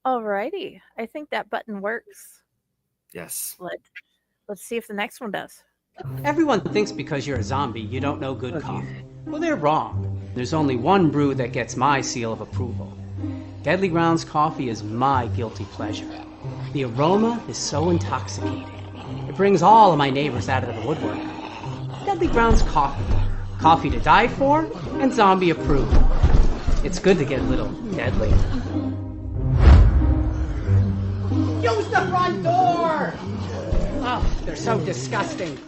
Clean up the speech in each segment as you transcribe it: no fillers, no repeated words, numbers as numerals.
Alrighty. I think that button works. Yes. Let let's see if the next one does. Everyone thinks because you're a zombie, you don't know good coffee. Well, they're wrong. There's only one brew that gets my seal of approval. Deadly Grounds coffee is my guilty pleasure. The aroma is so intoxicating. It brings all of my neighbors out of the woodwork. Deadly Grounds coffee. Coffee to die for and zombie approved. It's good to get a little deadly. Use the front door! Oh, they're so disgusting.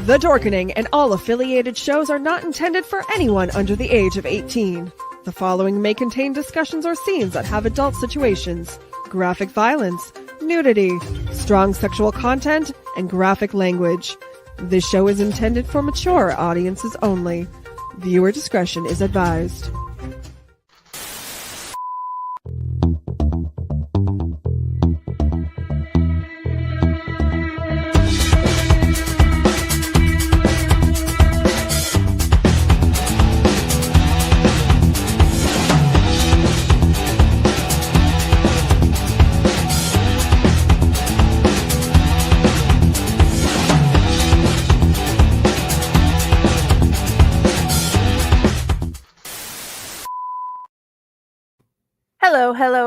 The Dorkening and all affiliated shows are not intended for anyone under the age of 18. The following may contain discussions or scenes that have adult situations, graphic violence, nudity, strong sexual content, and graphic language. This show is intended for mature audiences only. Viewer discretion is advised.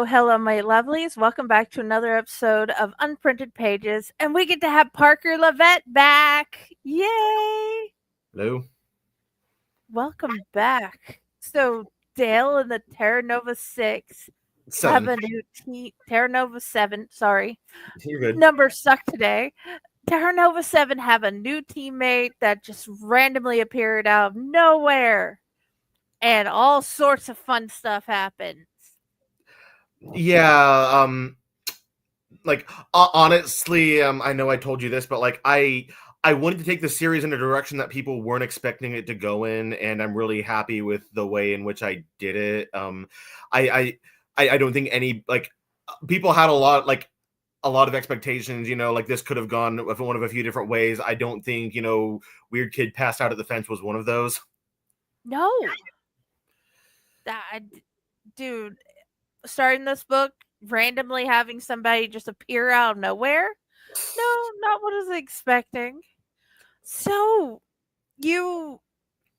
Hello, my lovelies. Welcome back to another episode of Unprinted Pages, and we get to have Parker LaVitte back. Yay! Hello. Welcome back. So, Dale and the Terra Nova 6 have Seven. a new team. Terra Nova 7, sorry. You're good. Numbers suck today. Terra Nova 7 have a new teammate that just randomly appeared out of nowhere, and all sorts of fun stuff happens. Yeah. Like honestly, I know I told you this, but like I wanted to take the series in a direction that people weren't expecting it to go in, and I'm really happy with the way in which I did it. I don't think any like people had a lot of expectations, like this could have gone one of a few different ways. I don't think, Weird Kid passed out at the fence was one of those. No. Dude, starting this book, randomly having somebody just appear out of nowhere? No, not what I was expecting. So, you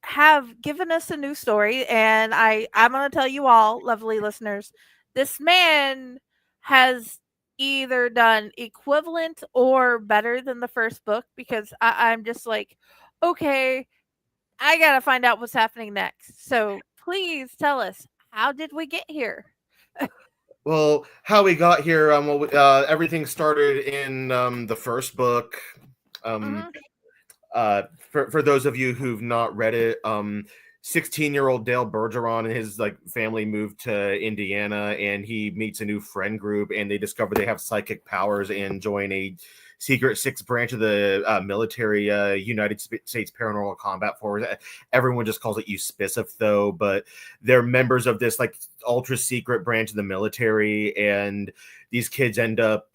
have given us a new story, and I'm going to tell you all, lovely listeners, this man has either done equivalent or better than the first book, because I'm just like, okay, I got to find out what's happening next. So please tell us, how did we get here? Well, how we got here, everything started in the first book. For those of you who've not read it, 16-year-old Dale Bergeron and his family moved to Indiana, and he meets a new friend group, and they discover they have psychic powers and join a secret sixth branch of the military, United States Paranormal Combat Force. Everyone just calls it USPCF though, but they're members of this ultra secret branch of the military, and these kids end up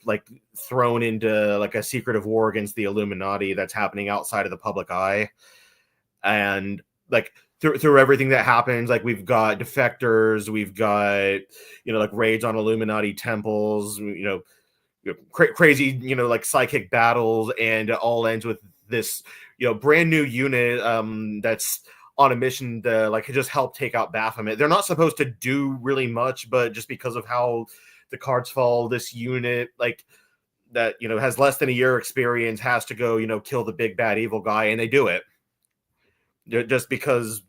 thrown into a secretive war against the Illuminati that's happening outside of the public eye. And through everything that happens, we've got defectors, we've got raids on Illuminati temples, crazy psychic battles, and it all ends with this brand new unit that's on a mission to just help take out Baphomet. They're not supposed to do really much, but just because of how the cards fall, this unit that has less than a year experience has to go kill the big bad evil guy, and they do it just because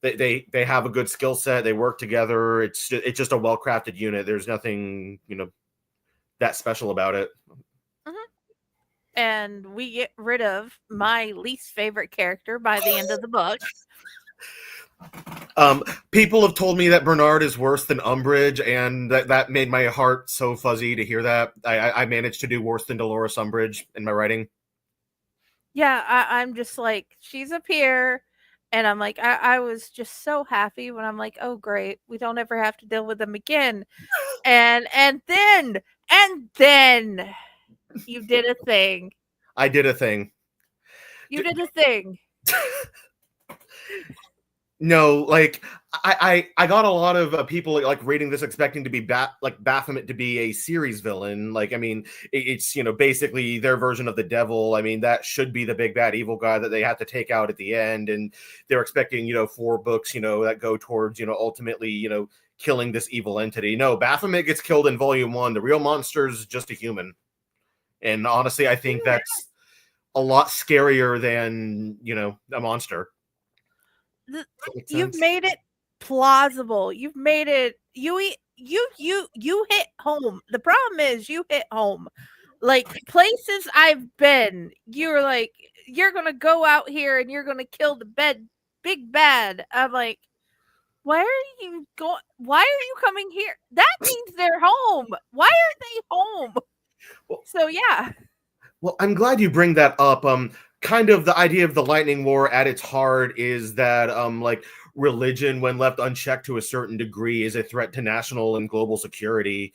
they have a good skill set. They work together. It's just a well-crafted unit. There's nothing that special about it. And we get rid of my least favorite character by the end of the book. People have told me that Bernard is worse than Umbridge, and that made my heart so fuzzy to hear that. I managed to do worse than Dolores Umbridge in my writing. Yeah, I'm just like, she's up here, and I'm like, I was just so happy when I'm like, oh great, we don't ever have to deal with them again. And then you did a thing. I did a thing. You did a thing. No, like I got a lot of people like reading this expecting to be Baphomet to be a series villain. Like, I mean, it's basically their version of the devil. I mean, that should be the big bad evil guy that they have to take out at the end, and they're expecting 4 books that go towards ultimately killing this evil entity. No, Baphomet gets killed in volume 1. The real monster is just a human, and honestly, I think that's a lot scarier than a monster. You've made it plausible. You've made it. You hit home. The problem is you hit home. Like, places I've been, you're like, you're gonna go out here and you're gonna kill the big bad. I'm like, why are you going? Why are you coming here? That means they're home. Why are they home? So yeah. Well, I'm glad you bring that up. Kind of the idea of the Lightning War at its heart is that like religion, when left unchecked to a certain degree, is a threat to national and global security.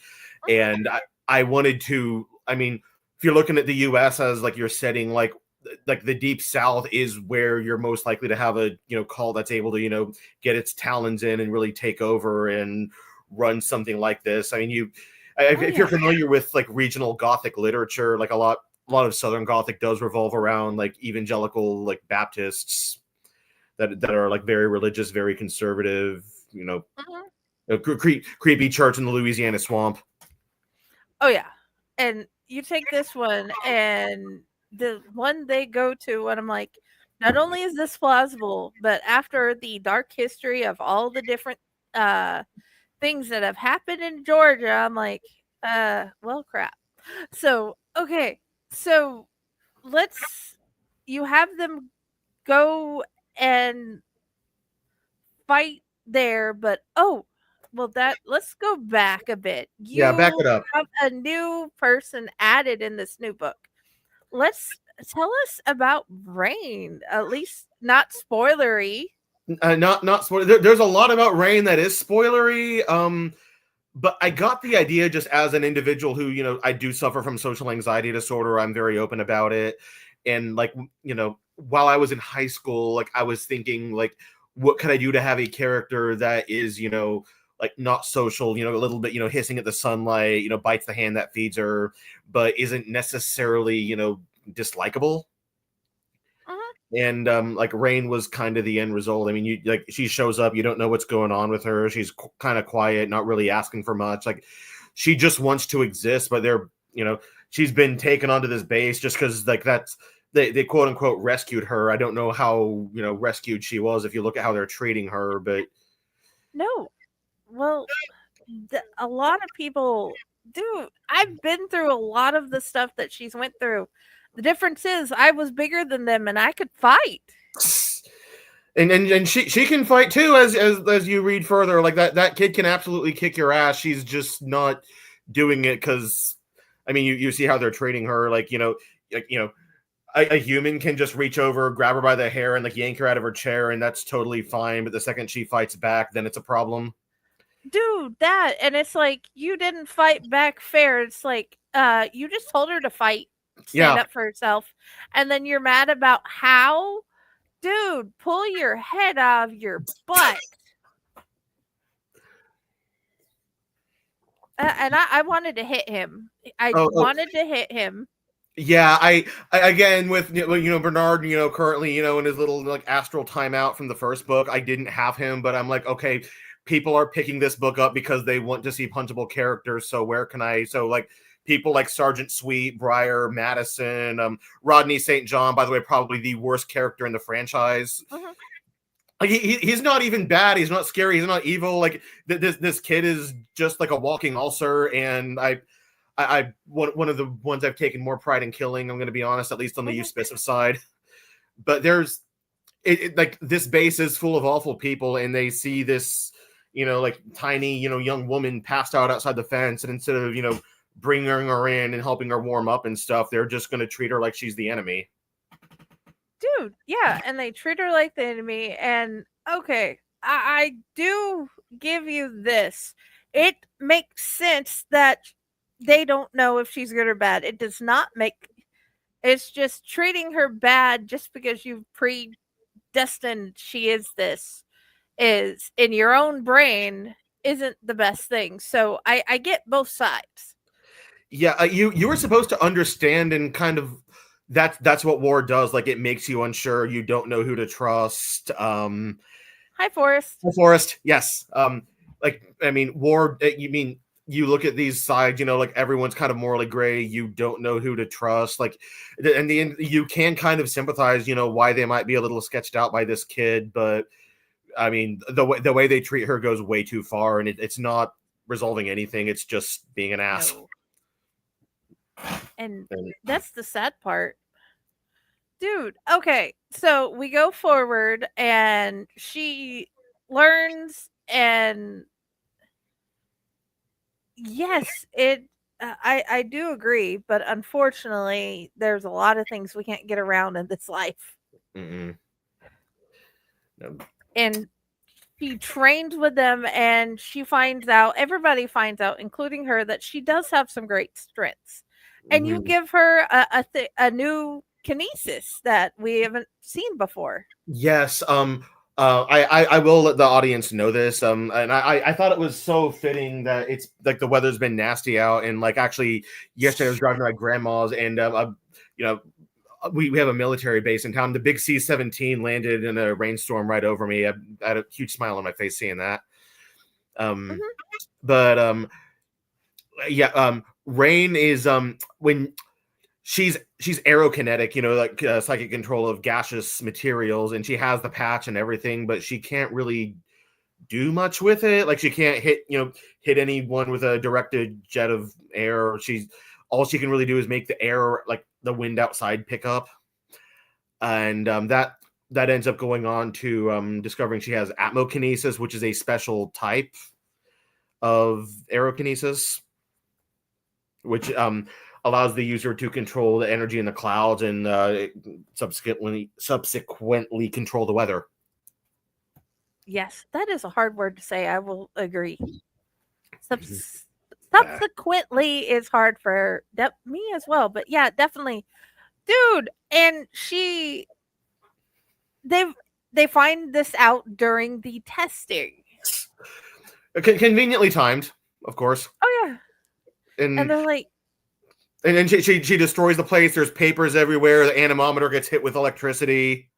And I wanted to, I mean, if you're looking at the US as like your setting, like the Deep South is where you're most likely to have a cult that's able to get its talons in and really take over and run something like this. I mean, if you're familiar with like regional Gothic literature, like a lot of Southern Gothic does revolve around like evangelical, like Baptists that are like very religious, very conservative, creepy church in the Louisiana swamp. Oh yeah. And you take this one, and the one they go to, and I'm like, not only is this plausible, but after the dark history of all the different things that have happened in Georgia, I'm like, well, crap. So, okay. So you have them go and fight there, but let's go back a bit. Yeah, back it up. Have a new person added in this new book. Tell us about Rain, at least not spoilery. Not spoiler. There's a lot about Rain that is spoilery. But I got the idea just as an individual who, I do suffer from social anxiety disorder. I'm very open about it. And like, while I was in high school, like I was thinking like, what could I do to have a character that is, like not social, a little bit, hissing at the sunlight, bites the hand that feeds her, but isn't necessarily, dislikable. And like Rain was kind of the end result. I mean, she shows up, you don't know what's going on with her. She's kind of quiet, not really asking for much. Like she just wants to exist, but she's been taken onto this base just because like they quote unquote rescued her. I don't know how rescued she was if you look at how they're treating her, but no. Well, a lot of people do. I've been through a lot of the stuff that she's went through. The difference is I was bigger than them and I could fight. And she can fight too, as you read further. Like that kid can absolutely kick your ass. She's just not doing it because, I mean, you see how they're treating her. Like a human can just reach over, grab her by the hair, and like yank her out of her chair, and that's totally fine. But the second she fights back, then it's a problem. Dude, and it's like you didn't fight back fair. It's like you just told her to fight. Stand up for herself, and then you're mad about how? Dude, pull your head out of your butt. And I wanted to hit him. I wanted to hit him. Yeah, I again with Bernard, currently in his little like astral timeout from the first book. I didn't have him, but I'm like, okay, people are picking this book up because they want to see punchable characters. So where can I? So like. People like Sergeant Sweet, Briar, Madison, Rodney St. John, by the way, probably the worst character in the franchise. Like he's not even bad. He's not scary. He's not evil. Like this kid is just like a walking ulcer. And I one of the ones I've taken more pride in killing. I'm going to be honest, at least on the Euspissive side. But like this base is full of awful people, and they see this, like tiny, young woman passed out outside the fence, and instead of, bringing her in and helping her warm up and stuff, they're just going to treat her like she's the enemy. Dude, yeah, and they treat her like the enemy. And okay, I do give you this. It makes sense that they don't know if she's good or bad. It does not make. It's just treating her bad just because you've predestined she is this, is in your own brain, isn't the best thing. So I get both sides. Yeah, you were supposed to understand, and kind of that's what war does. Like, it makes you unsure. You don't know who to trust. Hi, Forrest. Forrest, yes. Like, I mean, war. You mean you look at these sides? Like everyone's kind of morally gray. You don't know who to trust. Like, in the end, you can kind of sympathize. Why they might be a little sketched out by this kid, but I mean, the way they treat her goes way too far, and it's not resolving anything. It's just being an ass. No. And that's the sad part. Dude, okay. So we go forward and she learns, and yes, I do agree, but unfortunately there's a lot of things we can't get around in this life. No. And she trains with them, and everybody finds out, including her, that she does have some great strengths. And you give her a new kinesis that we haven't seen before. Yes. I will let the audience know this. And I thought it was so fitting that it's like the weather's been nasty out, and like actually yesterday I was driving to my grandma's, and we have a military base in town. The big C-17 landed in a rainstorm right over me. I had a huge smile on my face seeing that. But yeah. Rain is when she's aerokinetic, like psychic control of gaseous materials, and she has the patch and everything, but she can't really do much with it. Like, she can't hit anyone with a directed jet of air. All she can really do is make the air, like the wind outside, pick up, and that ends up going on to discovering she has atmokinesis, which is a special type of aerokinesis, which allows the user to control the energy in the clouds and subsequently control the weather. Yes, that is a hard word to say. I will agree. Subsequently is hard for me as well, but yeah, definitely, dude. And they find this out during the testing. Conveniently timed, of course. Oh yeah. And they're like, and then she destroys the place. There's papers everywhere. The anemometer gets hit with electricity.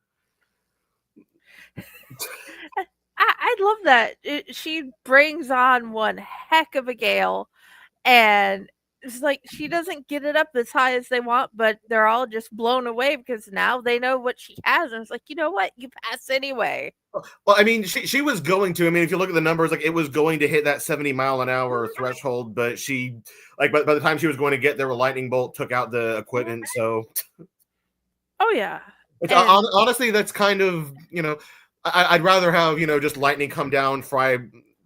I love that. She brings on one heck of a gale, and it's like she doesn't get it up as high as they want, but they're all just blown away because now they know what she has, and it's like, you know what, you pass anyway. Well, I mean, she was going to. I mean, if you look at the numbers, like, it was going to hit that 70-mile-an-hour threshold, but she, like, by the time she was going to get there, a lightning bolt took out the equipment. So, oh yeah, honestly, that's kind of, I'd rather have just lightning come down, fry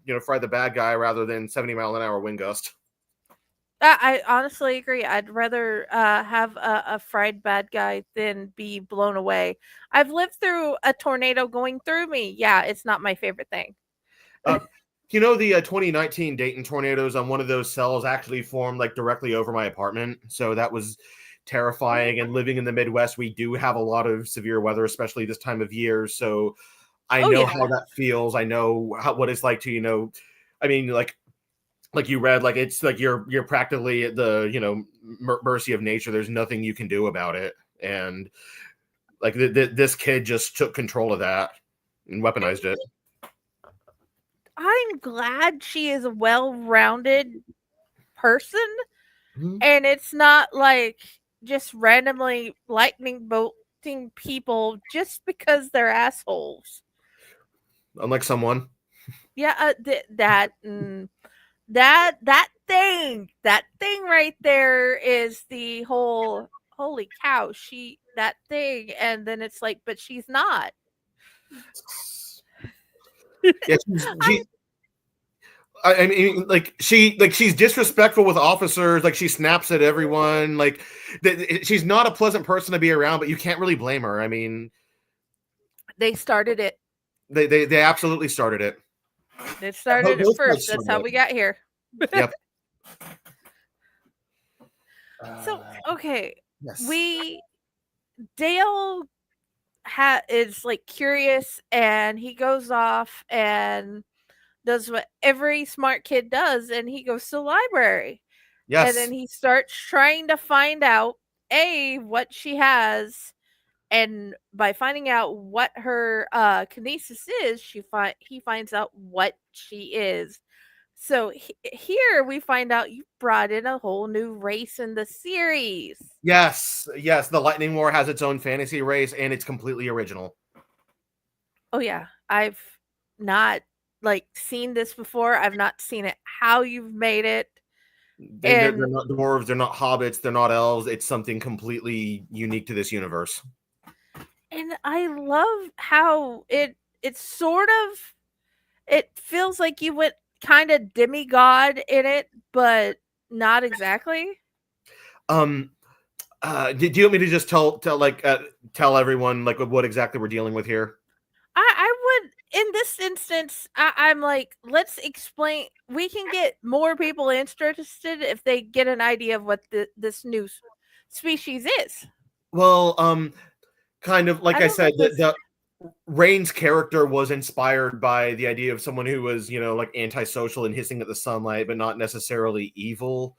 the bad guy, rather than 70-mile-an-hour wind gust. I honestly agree. I'd rather have a fried bad guy than be blown away. I've lived through a tornado going through me. Yeah, it's not my favorite thing. The 2019 Dayton tornadoes, on one of those cells actually formed like directly over my apartment. So that was terrifying. And living in the Midwest, we do have a lot of severe weather, especially this time of year. So I know how that feels. I know what it's like to, I mean, like you read, like, it's like you're practically at the mercy of nature. There's nothing you can do about it, and like this kid just took control of that and weaponized it. I'm glad she is a well-rounded person, and it's not like just randomly lightning bolting people just because they're assholes. Unlike someone, yeah, that thing right there is the whole holy cow, that thing. And then it's like, but she's not. Yeah, I mean, she's disrespectful with officers. Like she snaps at everyone. Like she's not a pleasant person to be around, but you can't really blame her. I mean, They started it. They absolutely started it. It started Both it first. sides That's started how it. we got here. Yep. So okay, Yes. Dale is like curious, and he goes off and does what every smart kid does, and he goes to the library. And then Yes. he starts trying to find out what she has, and by finding out what her kinesis is, he finds out what she is. So here we find out you brought in a whole new race in the series. Yes. Yes. The Lightning War has its own fantasy race, and it's completely original. Oh yeah, I've not like seen this before. I've not seen it how you've made it. They're not dwarves. They're not hobbits. They're not elves. It's something completely unique to this universe. And I love how it's sort of, it feels like you went kind of demigod in it, but not exactly. Do you want me to just tell everyone like what exactly we're dealing with here? I would, in this instance, I'm like, let's explain. We can get more people interested if they get an idea of what this new species is. Well, kind of like I don't know said, if this- the Rain's character was inspired by the idea of someone who was, like antisocial and hissing at the sunlight, but not necessarily evil.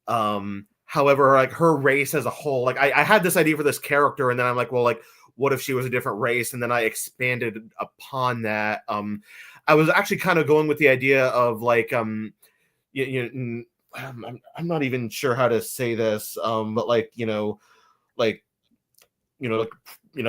However, like her race as a whole, like I had this idea for this character, and then I'm like, well, like, what if she was a different race? And then I expanded upon that. I was actually kind of going with the idea of like, I'm not even sure how to say this, but like, like,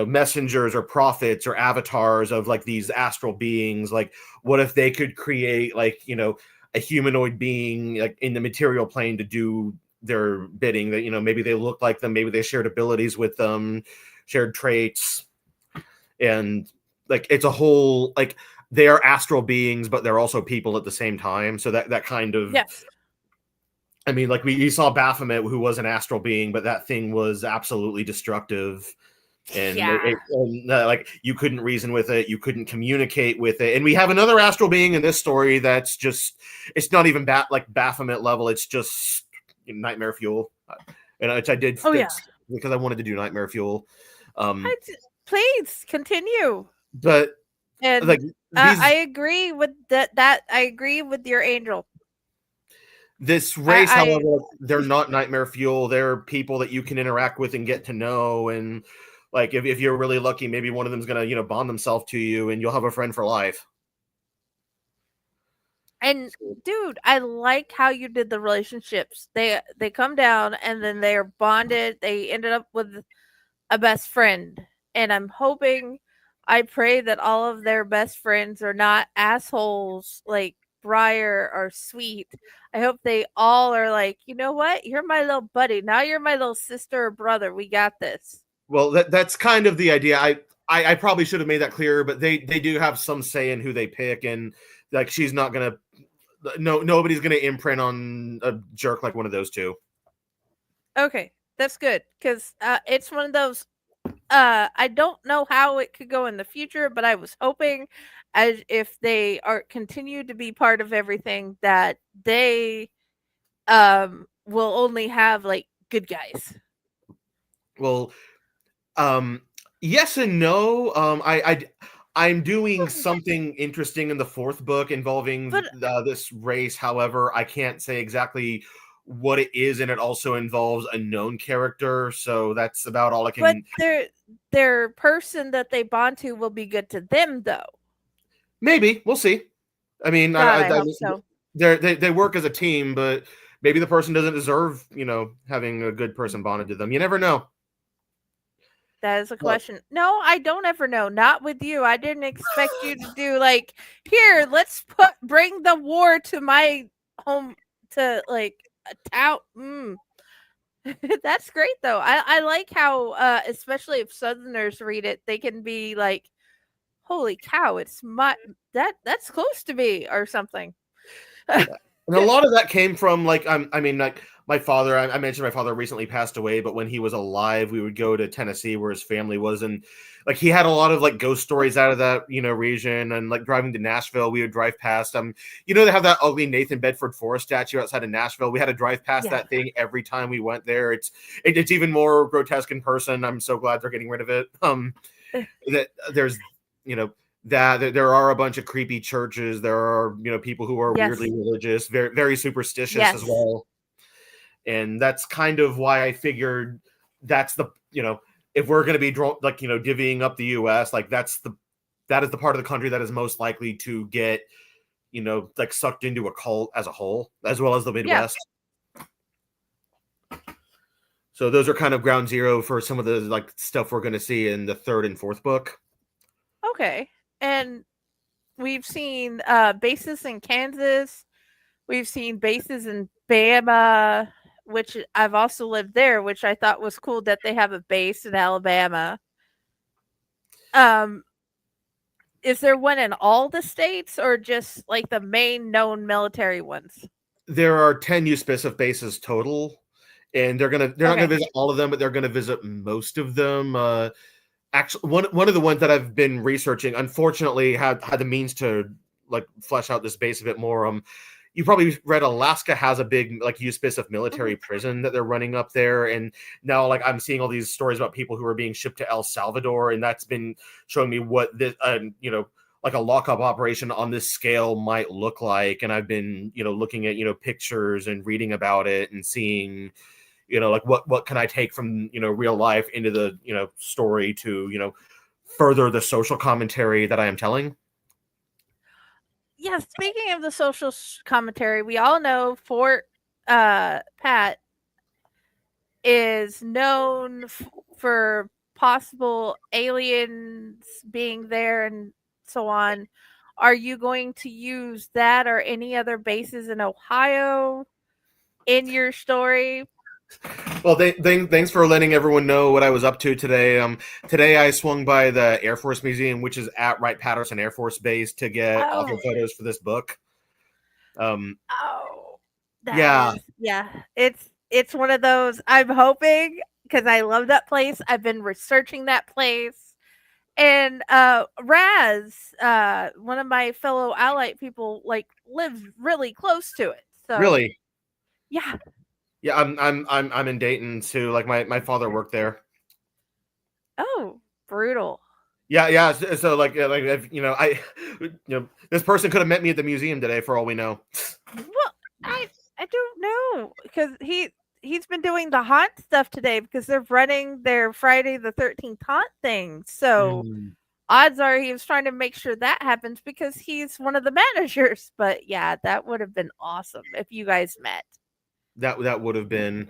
messengers or prophets or avatars of like these astral beings. Like, what if they could create like, a humanoid being like in the material plane to do their bidding, that, maybe they look like them, maybe they shared abilities with them, shared traits. And like, it's a whole, like, they are astral beings, but they're also people at the same time. So that kind of, yes. I mean, like we saw Baphomet, who was an astral being, but that thing was absolutely destructive. And, Yeah. like you couldn't reason with it, you couldn't communicate with it. And we have another astral being in this story that's just, it's not even like Baphomet level, it's just nightmare fuel. And which I did because I wanted to do nightmare fuel. Please continue. But And like I agree with that I agree with your angel. This race, however, they're not nightmare fuel. They're people that you can interact with and get to know. And like, if you're really lucky, maybe one of them's going to, bond themselves to you and you'll have a friend for life. And dude, I like how you did the relationships. They come down and then they're bonded. They ended up with a best friend. And I pray that all of their best friends are not assholes like Briar or Sweet. I hope they all are like, you know what? You're my little buddy. Now you're my little sister or brother. We got this. Well, that's kind of the idea. I probably should have made that clearer, but they do have some say in who they pick, and like she's not gonna, nobody's gonna imprint on a jerk like one of those two. Okay, that's good, because it's one of those. I don't know how it could go in the future, but I was hoping, as if they continue to be part of everything, that they will only have like good guys. Well, yes and no. I'm doing something interesting in the fourth book involving this race. However, I can't say exactly what it is, and it also involves a known character. So that's about all I can. But their person that they bond to will be good to them, though. Maybe we'll see. I mean, I hope so. They work as a team, but maybe the person doesn't deserve, having a good person bonded to them. You never know. That is a question. No, I don't ever know. Not with you. I didn't expect you to do like, here, let's bring the war to my home, to like a town. That's great though. I like how especially if Southerners read it, they can be like, holy cow, it's that's close to me or something. And a lot of that came from like I mean like my father. I mentioned my father recently passed away, but when he was alive, we would go to Tennessee where his family was, and like he had a lot of like ghost stories out of that region. And like driving to Nashville, we would drive past they have that ugly Nathan Bedford Forrest statue outside of Nashville. We had to drive past that thing every time we went there. It's even more grotesque in person. I'm so glad they're getting rid of it. That there's that there are a bunch of creepy churches. There are people who are weirdly religious, very very superstitious as well. And that's kind of why I figured that's the if we're going to be divvying up the U.S., like that is the part of the country that is most likely to get like sucked into a cult as a whole, as well as the Midwest. So those are kind of ground zero for some of the like stuff we're going to see in the third and fourth book. Okay. And we've seen bases in Kansas. We've seen bases in Bama, which I've also lived there, which I thought was cool that they have a base in Alabama. Is there one in all the states or just like the main known military ones? There are 10 USPCF bases total, and they're not gonna visit all of them, but they're gonna visit most of them. Actually, one of the ones that I've been researching, unfortunately, had the means to like flesh out this base a bit more. You probably read Alaska has a big like USPCF military prison that they're running up there, and now like I'm seeing all these stories about people who are being shipped to El Salvador, and that's been showing me what this like a lockup operation on this scale might look like. And I've been looking at pictures and reading about it and seeing like what can I take from real life into the story to further the social commentary that I am telling. Yeah, speaking of the social commentary, we all know Fort Pat is known for possible aliens being there and so on. Are you going to use that or any other bases in Ohio in your story? Well, thanks for letting everyone know what I was up to today. Today I swung by the Air Force Museum, which is at Wright-Patterson Air Force Base, to get author photos for this book. It's one of those. I'm hoping, because I love that place. I've been researching that place, and Raz, one of my fellow Allied people, like lives really close to it. So really, yeah. Yeah, I'm in Dayton too. Like my father worked there. Oh, brutal. Yeah. So like if, this person could have met me at the museum today for all we know. Well, I don't know, because he's been doing the haunt stuff today because they're running their Friday the 13th haunt thing. So odds are he was trying to make sure that happens because he's one of the managers. But yeah, that would have been awesome if you guys met. That would have been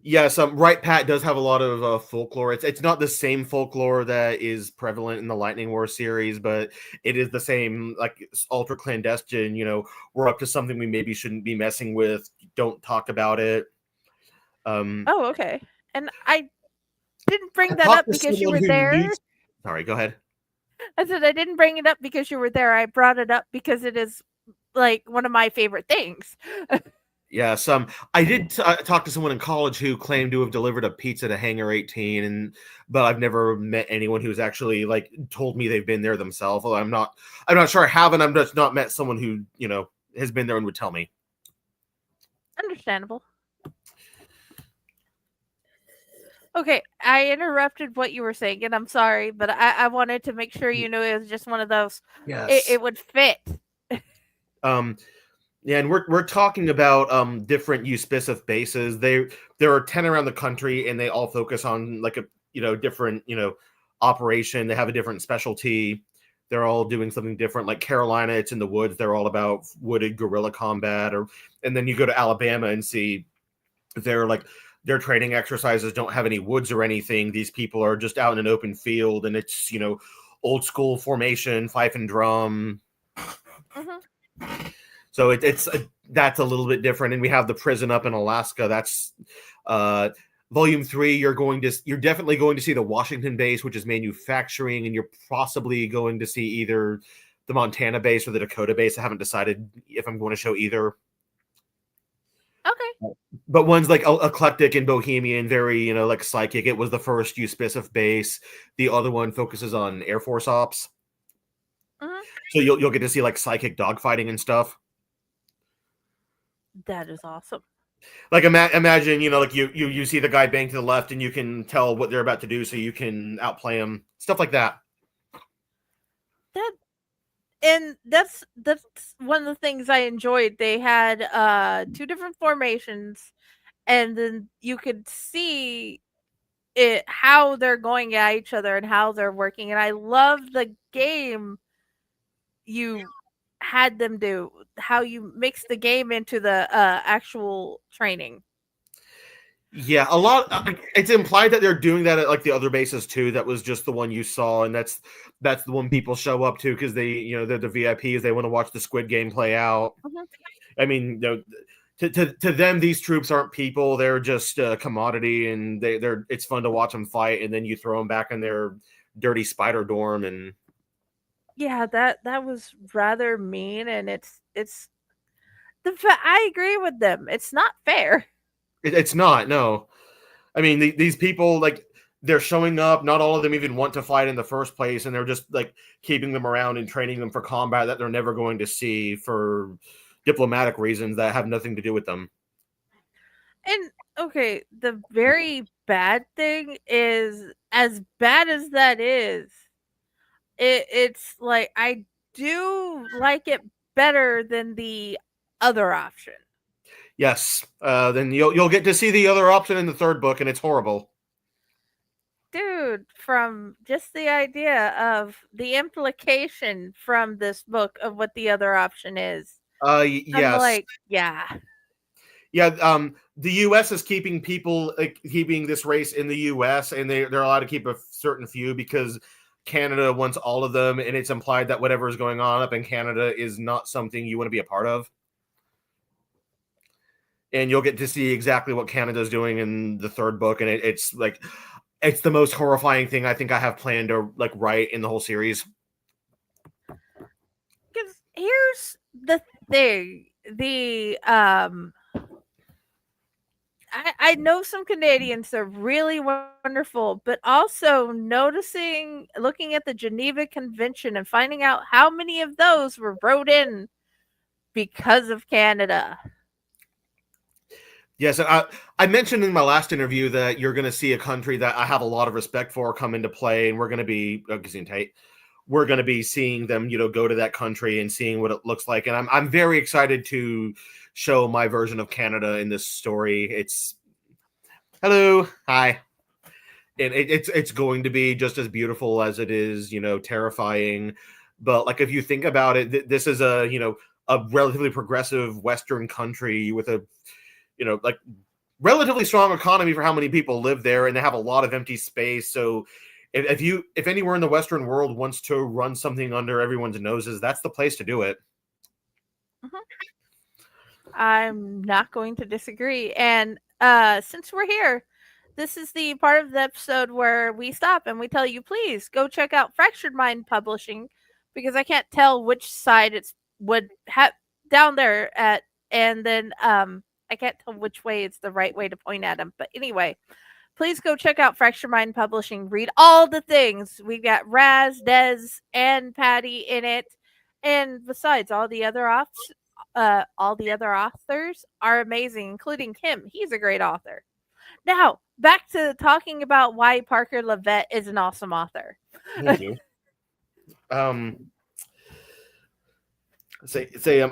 yes. Right, Pat does have a lot of folklore. It's not the same folklore that is prevalent in the Lightning War series, but it is the same, like ultra clandestine. We're up to something we maybe shouldn't be messing with. Don't talk about it. Oh, okay. And I didn't bring that up because you were there. Sorry, go ahead. I said I didn't bring it up because you were there. I brought it up because it is like one of my favorite things. Yes, I did talk to someone in college who claimed to have delivered a pizza to Hangar 18, but I've never met anyone who's actually like told me they've been there themselves. Although I'm not sure I haven't. I've just not met someone who has been there and would tell me. Understandable. Okay, I interrupted what you were saying, and I'm sorry, but I wanted to make sure it was just one of those. Yes, it would fit. Yeah, and we're talking about different USPCF bases. There are 10 around the country, and they all focus on like a different operation. They have a different specialty. They're all doing something different. Like Carolina, it's in the woods. They're all about wooded guerrilla combat. And then you go to Alabama and see their training exercises don't have any woods or anything. These people are just out in an open field, and it's old school formation, fife and drum. Mm-hmm. So that's a little bit different. And we have the prison up in Alaska. That's Volume 3, you're definitely going to see the Washington base, which is manufacturing, and you're possibly going to see either the Montana base or the Dakota base. I haven't decided if I'm going to show either. Okay. But one's like eclectic and bohemian, very, like psychic. It was the first USPCIF base. The other one focuses on Air Force ops. Mhm. So you'll get to see like psychic dogfighting and stuff. That is awesome. Like imagine, like you see the guy bang to the left and you can tell what they're about to do, so you can outplay them. Stuff like that. That's one of the things I enjoyed. They had 2 different formations, and then you could see how they're going at each other and how they're working. And I love the game you had them do, how you mix the game into the actual training. Yeah, a lot. It's implied that they're doing that at like the other bases too. That was just the one you saw, and that's the one people show up to because they, they're the VIPs. They want to watch the Squid Game play out. Mhm. I mean, to them, these troops aren't people; they're just a commodity, and they're. It's fun to watch them fight, and then you throw them back in their dirty spider dorm, and Yeah, that was rather mean, and it's I agree with them. It's not fair. it's not. No, I mean these people, like, they're showing up. Not all of them even want to fight in the first place, and they're just like keeping them around and training them for combat that they're never going to see for diplomatic reasons that have nothing to do with them. And okay, the very bad thing is, as bad as that is, it's like I do like it better than the other option. Yes, then you'll get to see the other option in the third book, and it's horrible. Dude, from just the idea of the implication from this book of what the other option is, I'm Yes. like, yeah. Yeah, the U.S. is keeping people, like, keeping this race in the U.S., and they're allowed to keep a certain few because Canada wants all of them, and it's implied that whatever is going on up in Canada is not something you want to be a part of. And you'll get to see exactly what Canada's doing in the third book, and it's like, it's the most horrifying thing I think I have planned to like write in the whole series. Because here's the thing, I know some Canadians are really wonderful, but also looking at the Geneva Convention and finding out how many of those were wrote in because of Canada. Yes, I mentioned in my last interview that you're going to see a country that I have a lot of respect for come into play, and we're going to be we're going to be seeing them, go to that country and seeing what it looks like, and I'm very excited to show my version of Canada in this story. It's hello, hi, and it's going to be just as beautiful as it is, terrifying. But like, if you think about it, this is a relatively progressive Western country with a like relatively strong economy for how many people live there, and they have a lot of empty space. So if anywhere in the Western world wants to run something under everyone's noses, that's the place to do it. I'm not going to disagree. And since we're here, this is the part of the episode where we stop and we tell you, please go check out Fractured Mind Publishing, because I can't tell which side it's would have down there at, and then I can't tell which way it's the right way to point at them. But anyway, please go check out Fractured Mind Publishing. Read all the things. We've got Raz, Dez, and Patty in it. And besides, all the other authors are amazing, including him. He's a great author. Now, back to talking about why Parker LaVitte is an awesome author. Thank you.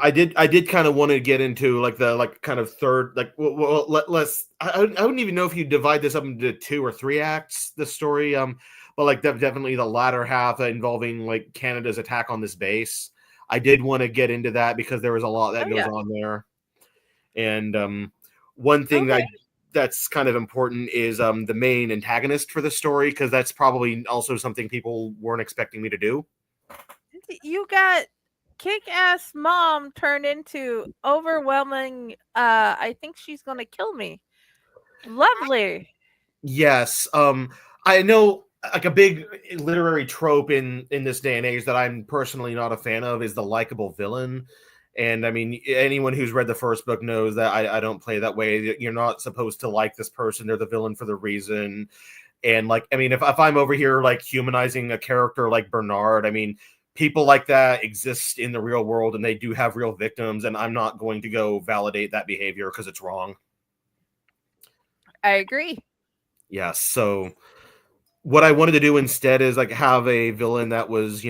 I did kind of want to get into like the kind of third, like, let's I wouldn't even know if you divide this up into 2 or 3 acts, the story, but like definitely the latter half involving like Canada's attack on this base. I did want to get into that because there was a lot that goes on there, and one thing that's kind of important is the main antagonist for the story, because that's probably also something people weren't expecting me to do. You got kick-ass mom turned into overwhelming, I think she's gonna kill me. Lovely. Yes. I know like a big literary trope in this day and age that I'm personally not a fan of is the likable villain. And I mean, anyone who's read the first book knows that I don't play that way. You're not supposed to like this person. They're the villain for the reason. And like, I mean, if I'm over here like humanizing a character like Bernard, I mean, people like that exist in the real world and they do have real victims. And I'm not going to go validate that behavior because it's wrong. I agree. Yes. So what I wanted to do instead is like have a villain that was,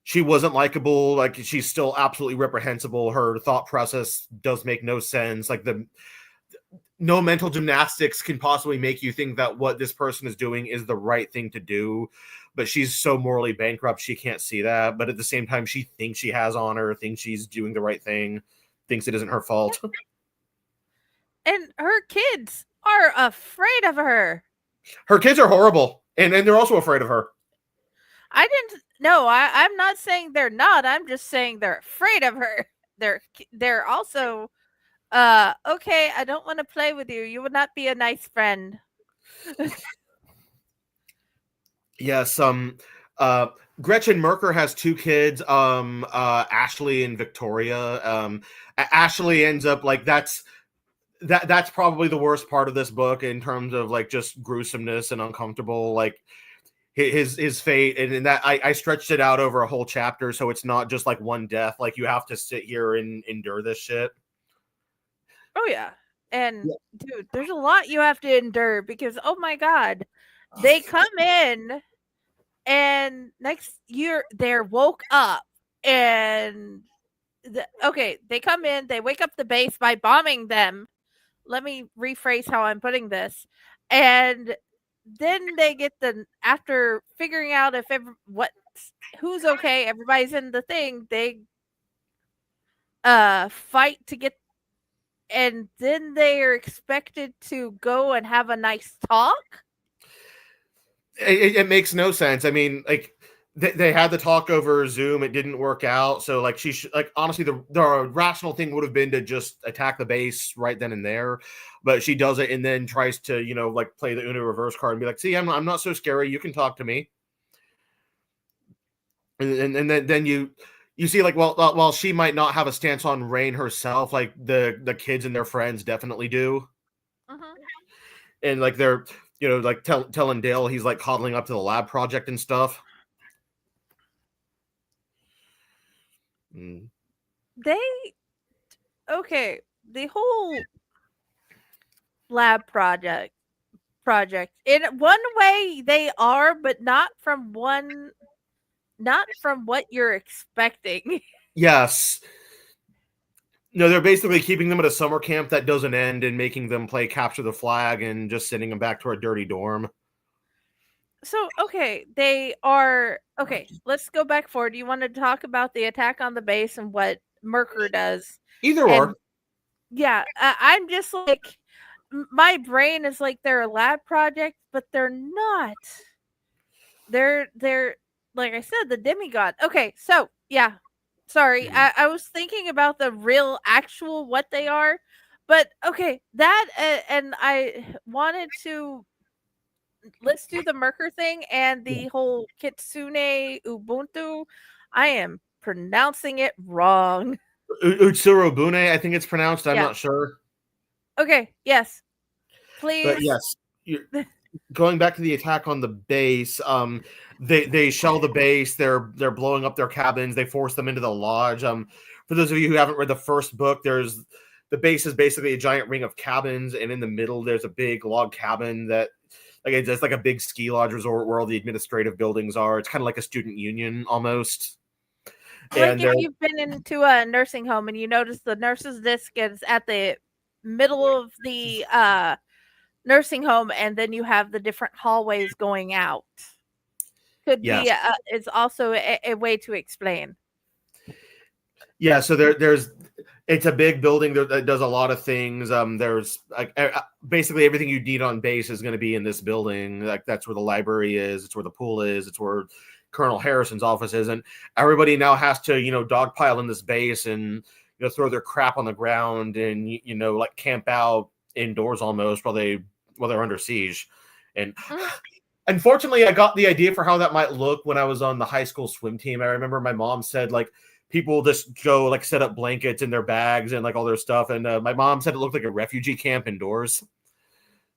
she wasn't likable. Like she's still absolutely reprehensible. Her thought process does make no sense. Like no mental gymnastics can possibly make you think that what this person is doing is the right thing to do. But she's so morally bankrupt, she can't see that. But at the same time, she thinks she has honor, thinks she's doing the right thing, thinks it isn't her fault. And her kids are afraid of her. Her kids are horrible, and they're also afraid of her. I'm not saying they're not. I'm just saying they're afraid of her. They're also okay, I don't want to play with you. You would not be a nice friend. Yes, Gretchen Merker has two kids, Ashley and Victoria. Ashley ends up like that's probably the worst part of this book in terms of like just gruesomeness and uncomfortable, like his fate. And that I stretched it out over a whole chapter, so it's not just like one death. Like you have to sit here and endure this shit. Oh yeah. And dude, there's a lot you have to endure because oh my god, they come in and next year they're woke up and they come in, they wake up the base by bombing them. Let me rephrase how I'm putting this. And then they get after figuring out if who's okay, everybody's in the thing, they fight to get, and then they are expected to go and have a nice talk. It makes no sense. I mean, like they had the talk over Zoom. It didn't work out. So like honestly, the rational thing would have been to just attack the base right then and there. But she does it and then tries to, like play the Uno reverse card and be like, see, I'm not so scary. You can talk to me. And then you see like, while she might not have a stance on Rain herself, like the kids and their friends definitely do. Mm-hmm. And like they're, like telling Dale he's like coddling up to the lab project and stuff. The whole lab project in one way they are, but not from what you're expecting. Yes. No, they're basically keeping them at a summer camp that doesn't end and making them play capture the flag and just sending them back to a dirty dorm. So, they are... Okay, let's go back forward. You want to talk about the attack on the base and what Merker does? Either or. Yeah, I'm just like... My brain is like they're a lab project, but they're not. They're like I said, the demigod. Okay, so, yeah. Sorry, I was thinking about the real, actual what they are. But, okay, that... and I wanted to... Let's do the Merker thing and the whole Kitsune Ubuntu. I am pronouncing it wrong. Utsurobune, I think it's pronounced. I'm not sure. Okay, yes. Please. But yes, going back to the attack on the base, they shell the base. They're blowing up their cabins. They force them into the lodge. For those of you who haven't read the first book, the base is basically a giant ring of cabins, and in the middle there's a big log cabin that... Like it's like a big ski lodge resort where all the administrative buildings are. It's kind of like a student union almost. Like if you've been into a nursing home and you notice the nurse's desk is at the middle of the nursing home, and then you have the different hallways going out. Could be it's also a way to explain. Yeah, so it's a big building that does a lot of things. There's like basically everything you need on base is going to be in this building. Like that's where the library is. It's where the pool is. It's where Colonel Harrison's office is. And everybody now has to, dogpile in this base and, throw their crap on the ground and, like camp out indoors almost while they they're under siege. And Mhm. unfortunately, I got the idea for how that might look when I was on the high school swim team. I remember my mom said like people just go like set up blankets in their bags and like all their stuff, and my mom said it looked like a refugee camp indoors.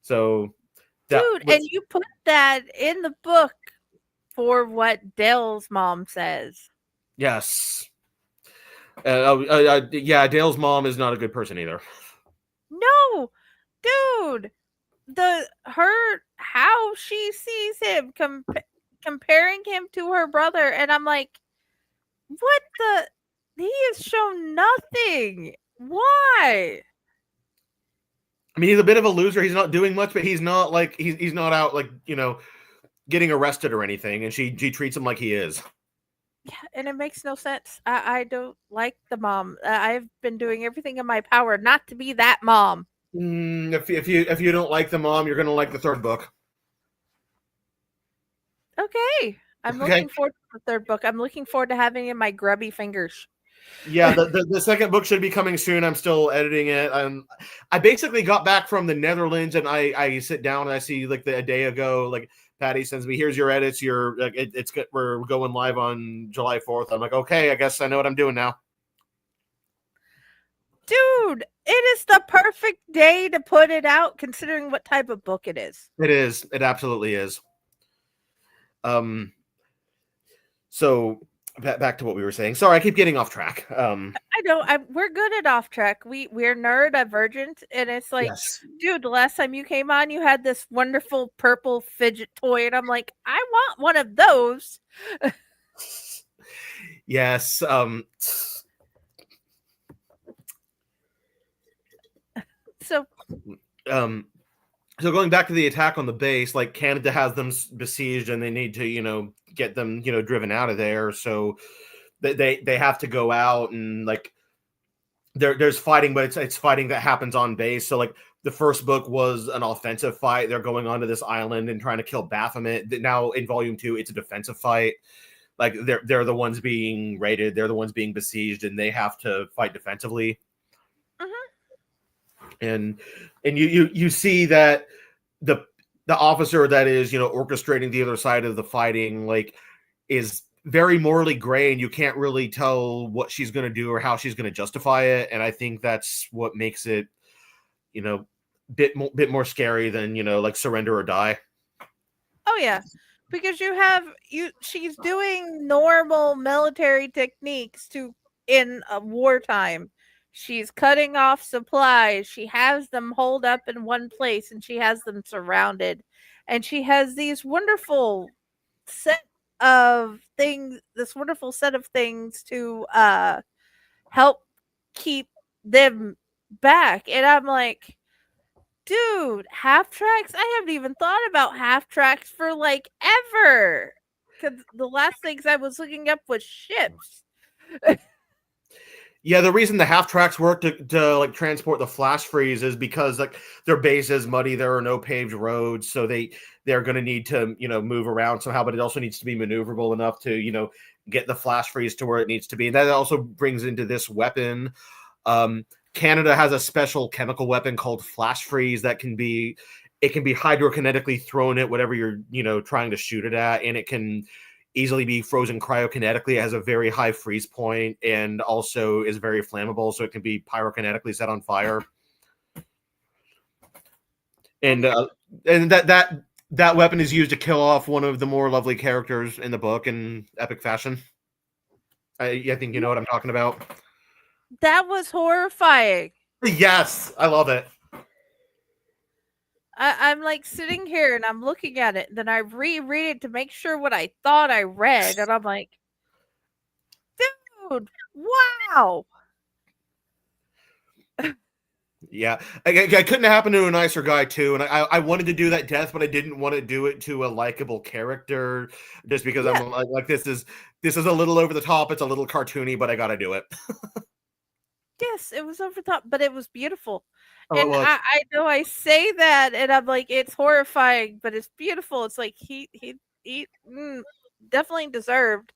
So that Dude, was, and you put that in the book for what Dale's mom says. yes. Yeah, Dale's mom is not a good person either. No, dude, how she sees him comparing him to her brother, and I'm like, what the? He has shown nothing. Why? I mean, he's a bit of a loser. He's not doing much, but he's not like he's not out like getting arrested or anything. And she treats him like he is. Yeah, and it makes no sense. I don't like the mom. I've been doing everything in my power not to be that mom. If you don't like the mom, you're gonna like the third book. Okay. I'm Okay. looking forward to the third book. I'm looking forward to having it in my grubby fingers. Yeah, the second book should be coming soon. I'm still editing it. I basically got back from the Netherlands, and I sit down and I see like a day ago, like Patty sends me, "Here's your edits. You're like it's good. We're going live on July 4th." I'm like, okay, I guess I know what I'm doing now. Dude, it is the perfect day to put it out considering what type of book it is. It is. It absolutely is. So back to what we were saying. Sorry, I keep getting off track. I know we're good at off track. We're neurodivergent, and it's like, yes. dude, the last time you came on, you had this wonderful purple fidget toy, and I'm like, I want one of those. Yes. So going back to the attack on the base, like Canada has them besieged, and they need to get them driven out of there. So they have to go out, and like there's fighting, but it's fighting that happens on base. So like the first book was an offensive fight. They're going onto this island and trying to kill Baphomet. Now in volume 2, it's a defensive fight. Like they're the ones being raided, they're the ones being besieged, and they have to fight defensively. And you see that the officer that is orchestrating the other side of the fighting like is very morally gray, and you can't really tell what she's going to do or how she's going to justify it. And I think that's what makes it bit more scary than like Surrender or Die. oh yeah, because she's doing normal military techniques in a wartime. She's cutting off supplies. She has them holed up in one place, and she has them surrounded. And she has these wonderful set of things, this wonderful set of things to help keep them back. And I'm like, dude, half tracks? I haven't even thought about half tracks for like ever. Because the last things I was looking up was ships. Yeah, the reason the half tracks work to like transport the flash freeze is because like their base is muddy. There are no paved roads, so they're going to need to move around somehow. But it also needs to be maneuverable enough to get the flash freeze to where it needs to be. And that also brings into this weapon. Canada has a special chemical weapon called flash freeze that can be hydrokinetically thrown at whatever you're trying to shoot it at, and it can easily be frozen cryokinetically. It has a very high freeze point and also is very flammable, so it can be pyrokinetically set on fire. And that weapon is used to kill off one of the more lovely characters in the book in epic fashion. I think you know what I'm talking about. That was horrifying. Yes, I love it. I'm like sitting here and I'm looking at it, and then I reread it to make sure what I thought I read, and I'm like, dude, wow. Yeah, I couldn't happen to a nicer guy too, and I wanted to do that death, but I didn't want to do it to a likable character, just because I'm like this is a little over the top. It's a little cartoony, but I got to do it. Yes, it was over the top, but it was beautiful. Oh, And I know I say that, and I'm like, it's horrifying, but it's beautiful. It's like he definitely deserved.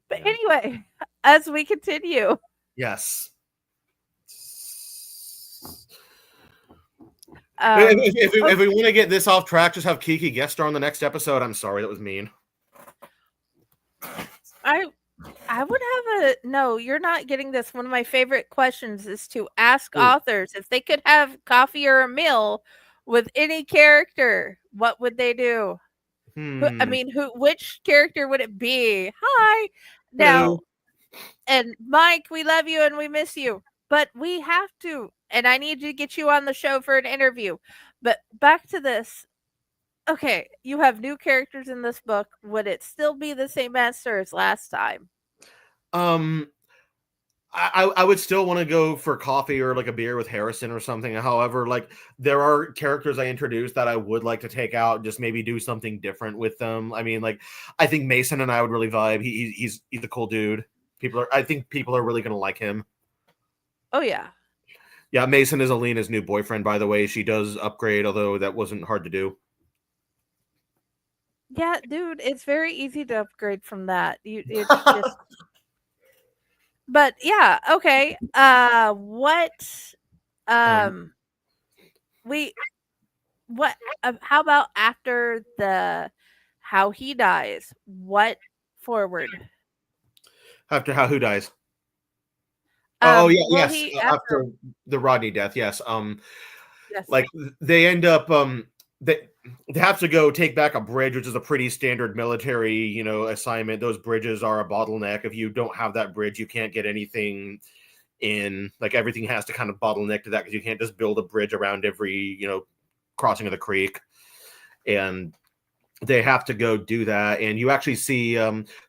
But anyway, as we continue. Yes. If we want to get this off track, just have Kiki guest star on the next episode. I'm sorry, that was mean. I would have a no. You're not getting this. One of my favorite questions is to ask authors if they could have coffee or a meal with any character, what would they do? Which character would it be? Hi, now, and Mike, we love you and we miss you, but we have to, and I need to get you on the show for an interview. But back to this. Okay, you have new characters in this book. Would it still be the same master as last time? I would still want to go for coffee or like a beer with Harrison or something. However, like there are characters I introduced that I would like to take out, just maybe do something different with them. I mean, like I think Mason and I would really vibe. He's a cool dude. I think people are really gonna like him. Oh yeah. Yeah, Mason is Alina's new boyfriend, by the way. She does upgrade, although that wasn't hard to do. Yeah, dude, it's very easy to upgrade from that. It's just But yeah, okay. What how about after how he dies? What forward? After who dies? Yes. After the Rodney death, yes. Yes. Like they end up they have to go take back a bridge, which is a pretty standard military, assignment. Those bridges are a bottleneck. If you don't have that bridge, you can't get anything in. Like everything has to kind of bottleneck to that because you can't just build a bridge around every, crossing of the creek. And they have to go do that. And you actually see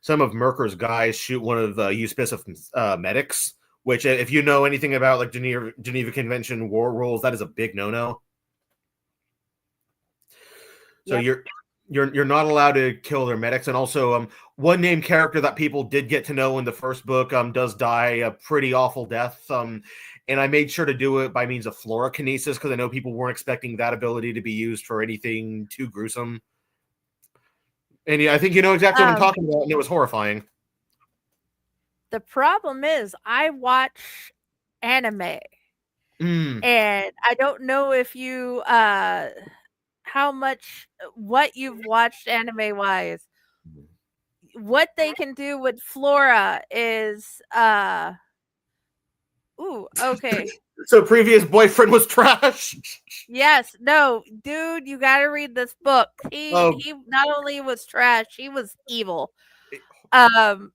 some of Merker's guys shoot one of the Euspicific medics, which if you know anything about like Geneva Convention war rules, that is a big no-no. So Yep. you're not allowed to kill their medics. And also one named character that people did get to know in the first book does die a pretty awful death. And I made sure to do it by means of fluorokinesis because I know people weren't expecting that ability to be used for anything too gruesome. And I think you know exactly what I'm talking about, and it was horrifying. The problem is I watch anime. And I don't know if you what you've watched anime wise. What they can do with Flora is okay. So previous boyfriend was trash. Yes, no, dude, you got to read this book. He not only was trash, he was evil. The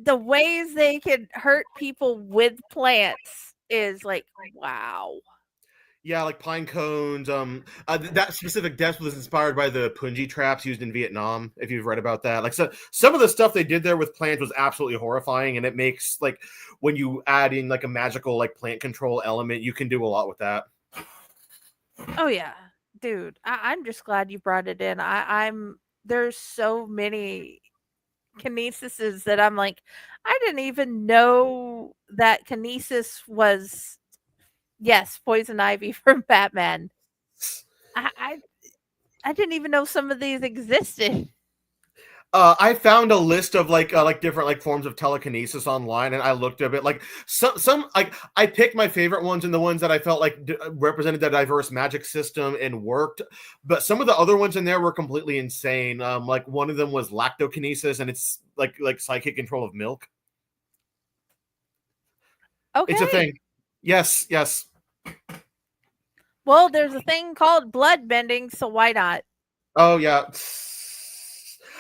ways they can hurt people with plants is like wow. Yeah, like pine cones. That specific death was inspired by the punji traps used in Vietnam. If you've read about that, like so, some of the stuff they did there with plants was absolutely horrifying, and it makes like when you add in like a magical like plant control element, you can do a lot with that. Oh yeah, dude, I'm just glad you brought it in. There's so many kinesises that I'm like, I didn't even know that kinesis was. Yes, Poison Ivy from Batman. I didn't even know some of these existed. I found a list of like different like forms of telekinesis online, and I looked at it. Like some like I picked my favorite ones and the ones that I felt like represented the diverse magic system and worked. But some of the other ones in there were completely insane. Like one of them was lactokinesis, and it's like psychic control of milk. Okay, it's a thing. Yes. Well, there's a thing called blood bending, so why not? Oh yeah.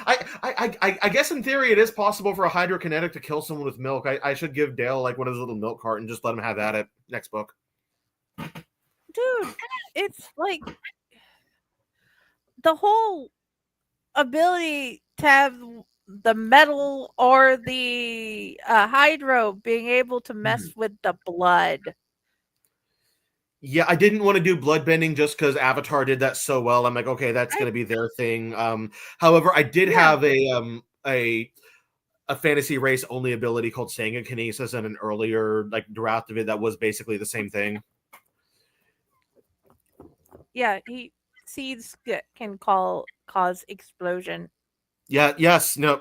I guess in theory it is possible for a hydrokinetic to kill someone with milk. I should give Dale like one of his little milk cart and just let him have that at next book. Dude, it's like the whole ability to have the metal or the hydro being able to mess with the blood. Yeah, I didn't want to do bloodbending just because Avatar did that so well. I'm like, okay, that's going to be their thing. However, I did have a fantasy race only ability called Saga Kinesis and an earlier like draft of it that was basically the same thing. Yeah, seeds can cause explosion. Yeah, yes, no,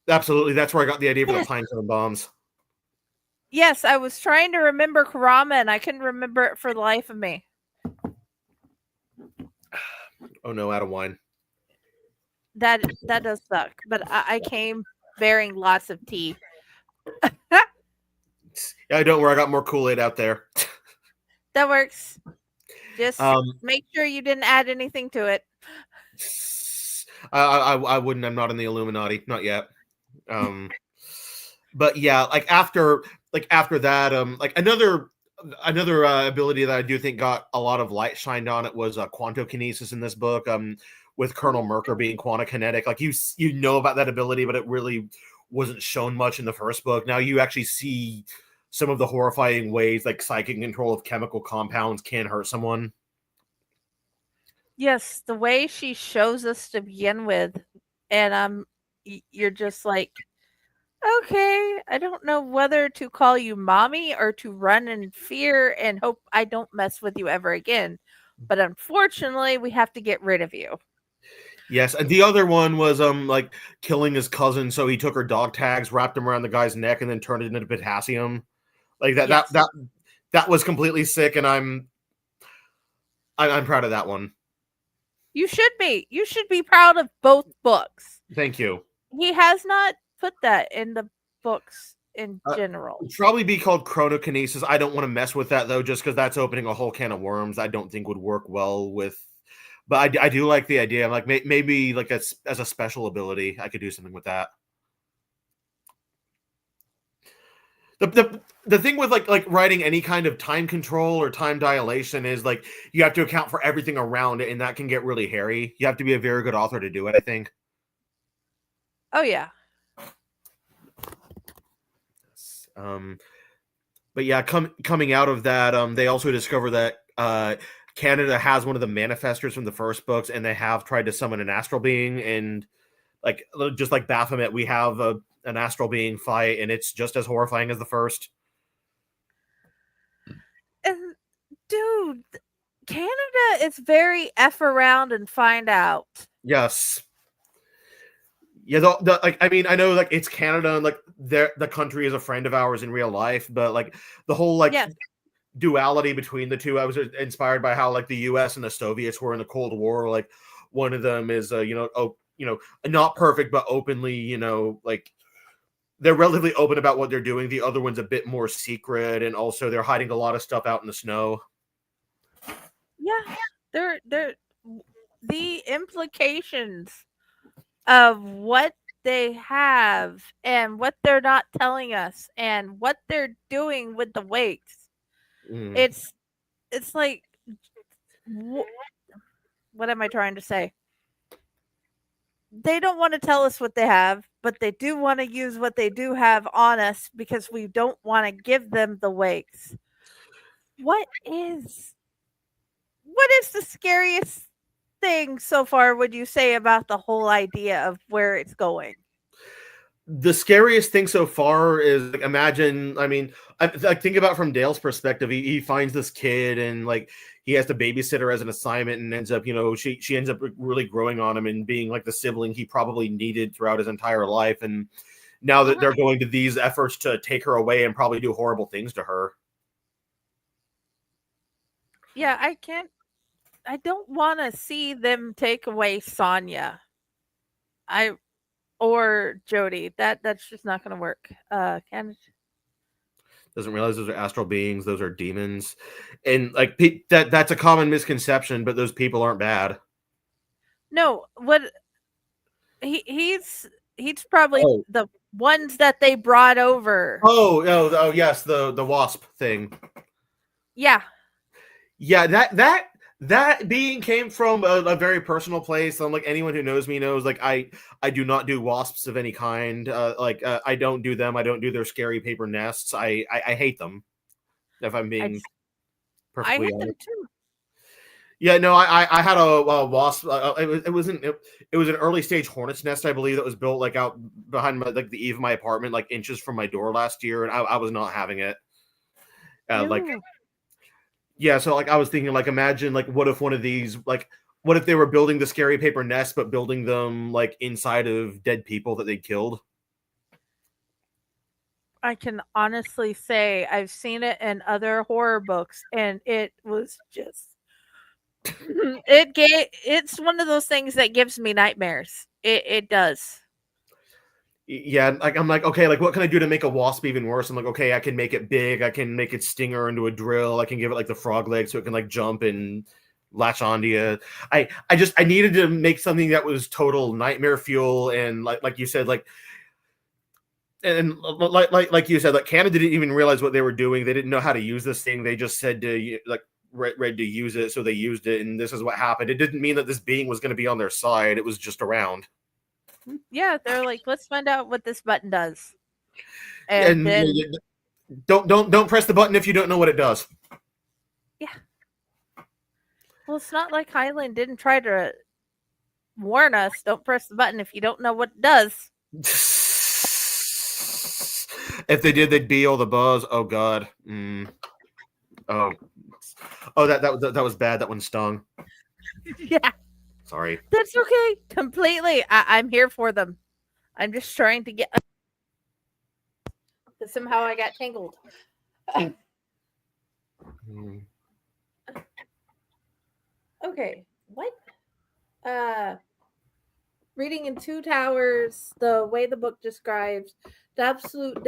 absolutely. That's where I got the idea for the pine cone bombs. Yes, I was trying to remember Kurama and I couldn't remember it for the life of me. Oh no, out of wine. That does suck. But I came bearing lots of tea. Yeah, don't worry, I got more Kool-Aid out there. That works. Just Um, make sure you didn't add anything to it. I wouldn't. I'm not in the Illuminati, not yet. But yeah, like after that, like another ability that I do think got a lot of light shined on it was quantokinesis in this book. With Colonel Merker being quantokinetic, like you know about that ability, but it really wasn't shown much in the first book. Now you actually see some of the horrifying ways like psychic control of chemical compounds can hurt someone. Yes, the way she shows us to begin with, and you're just like, okay, I don't know whether to call you mommy or to run in fear and hope I don't mess with you ever again. But unfortunately, we have to get rid of you. Yes, and the other one was like killing his cousin, so he took her dog tags, wrapped them around the guy's neck, and then turned it into potassium. Like that Yes. that was completely sick, and I'm proud of that one. You should be. You should be proud of both books. Thank you. He has not put that in the books in general. It'd probably be called chronokinesis. I don't want to mess with that though, just because that's opening a whole can of worms. I don't think would work well with. But I do like the idea. Like maybe like as a special ability, I could do something with that. The thing with like writing any kind of time control or time dilation is like you have to account for everything around it, and that can get really hairy. You have to be a very good author to do it, I think. Oh yeah. But yeah, coming out of that, they also discover that Canada has one of the manifestors from the first books, and they have tried to summon an astral being, and like just like Baphomet, we have an astral being fight, and it's just as horrifying as the first. And dude, Canada is very F around and find out. Yes. Yeah, like I mean, I know like it's Canada and like the country is a friend of ours in real life, but like the whole like Yes. duality between the two, I was inspired by how like the US and the Soviets were in the Cold War. Like one of them is not perfect, but openly, like they're relatively open about what they're doing. The other one's a bit more secret, and also they're hiding a lot of stuff out in the snow. Yeah. They're the implications of what they have and what they're not telling us and what they're doing with the wakes. It's like what am I trying to say? They don't want to tell us what they have, but they do want to use what they do have on us because we don't want to give them the wakes. What is the scariest thing so far would you say about the whole idea of where it's going? The scariest thing so far is like, imagine, I mean, I think about from Dale's perspective, he finds this kid and like he has to babysit her as an assignment, and ends up, she ends up really growing on him and being like the sibling he probably needed throughout his entire life. And now that they're going to these efforts to take her away and probably do horrible things to her. Yeah, I don't want to see them take away Sonya. Or Jody. That's just not going to work. Doesn't realize those are astral beings, those are demons, and like that's a common misconception, but those people aren't bad. No, what he's probably the ones that they brought over. Oh yes, the wasp thing. Yeah. That being came from a very personal place. Like anyone who knows me knows, like I do not do wasps of any kind. I don't do them. I don't do their scary paper nests. I hate them. If I'm being perfectly honest. I hate them too. Yeah, no, I had a wasp. It was an early stage hornet's nest, I believe, that was built like out behind the eave of my apartment, like inches from my door last year, and I was not having it. Yeah, so like I was thinking, like imagine like what if one of these, like what if they were building the scary paper nest, but building them like inside of dead people that they killed? I can honestly say I've seen it in other horror books, and it was just It's one of those things that gives me nightmares. It does. Yeah, like I'm like, okay, like what can I do to make a wasp even worse? I'm like, okay, I can make it big, I can make its stinger into a drill, I can give it like the frog leg so it can like jump and latch onto you. I needed to make something that was total nightmare fuel, and like you said, like and like you said, like Canada didn't even realize what they were doing. They didn't know how to use this thing. They just said to like read to use it, so they used it, and this is what happened. It didn't mean that this being was going to be on their side. It was just around. Yeah, they're like, let's find out what this button does. And then don't press the button if you don't know what it does. yeah. Well, it's not like Highland didn't try to warn us. Don't press the button if you don't know what it does. If they did, they'd be all the buzz. Oh God. Oh, that was bad. That one stung. Yeah. Sorry. That's okay. Completely. I'm here for them. I'm just trying to get. Somehow I got tangled. Okay. What? Reading in Two Towers, the way the book describes the absolute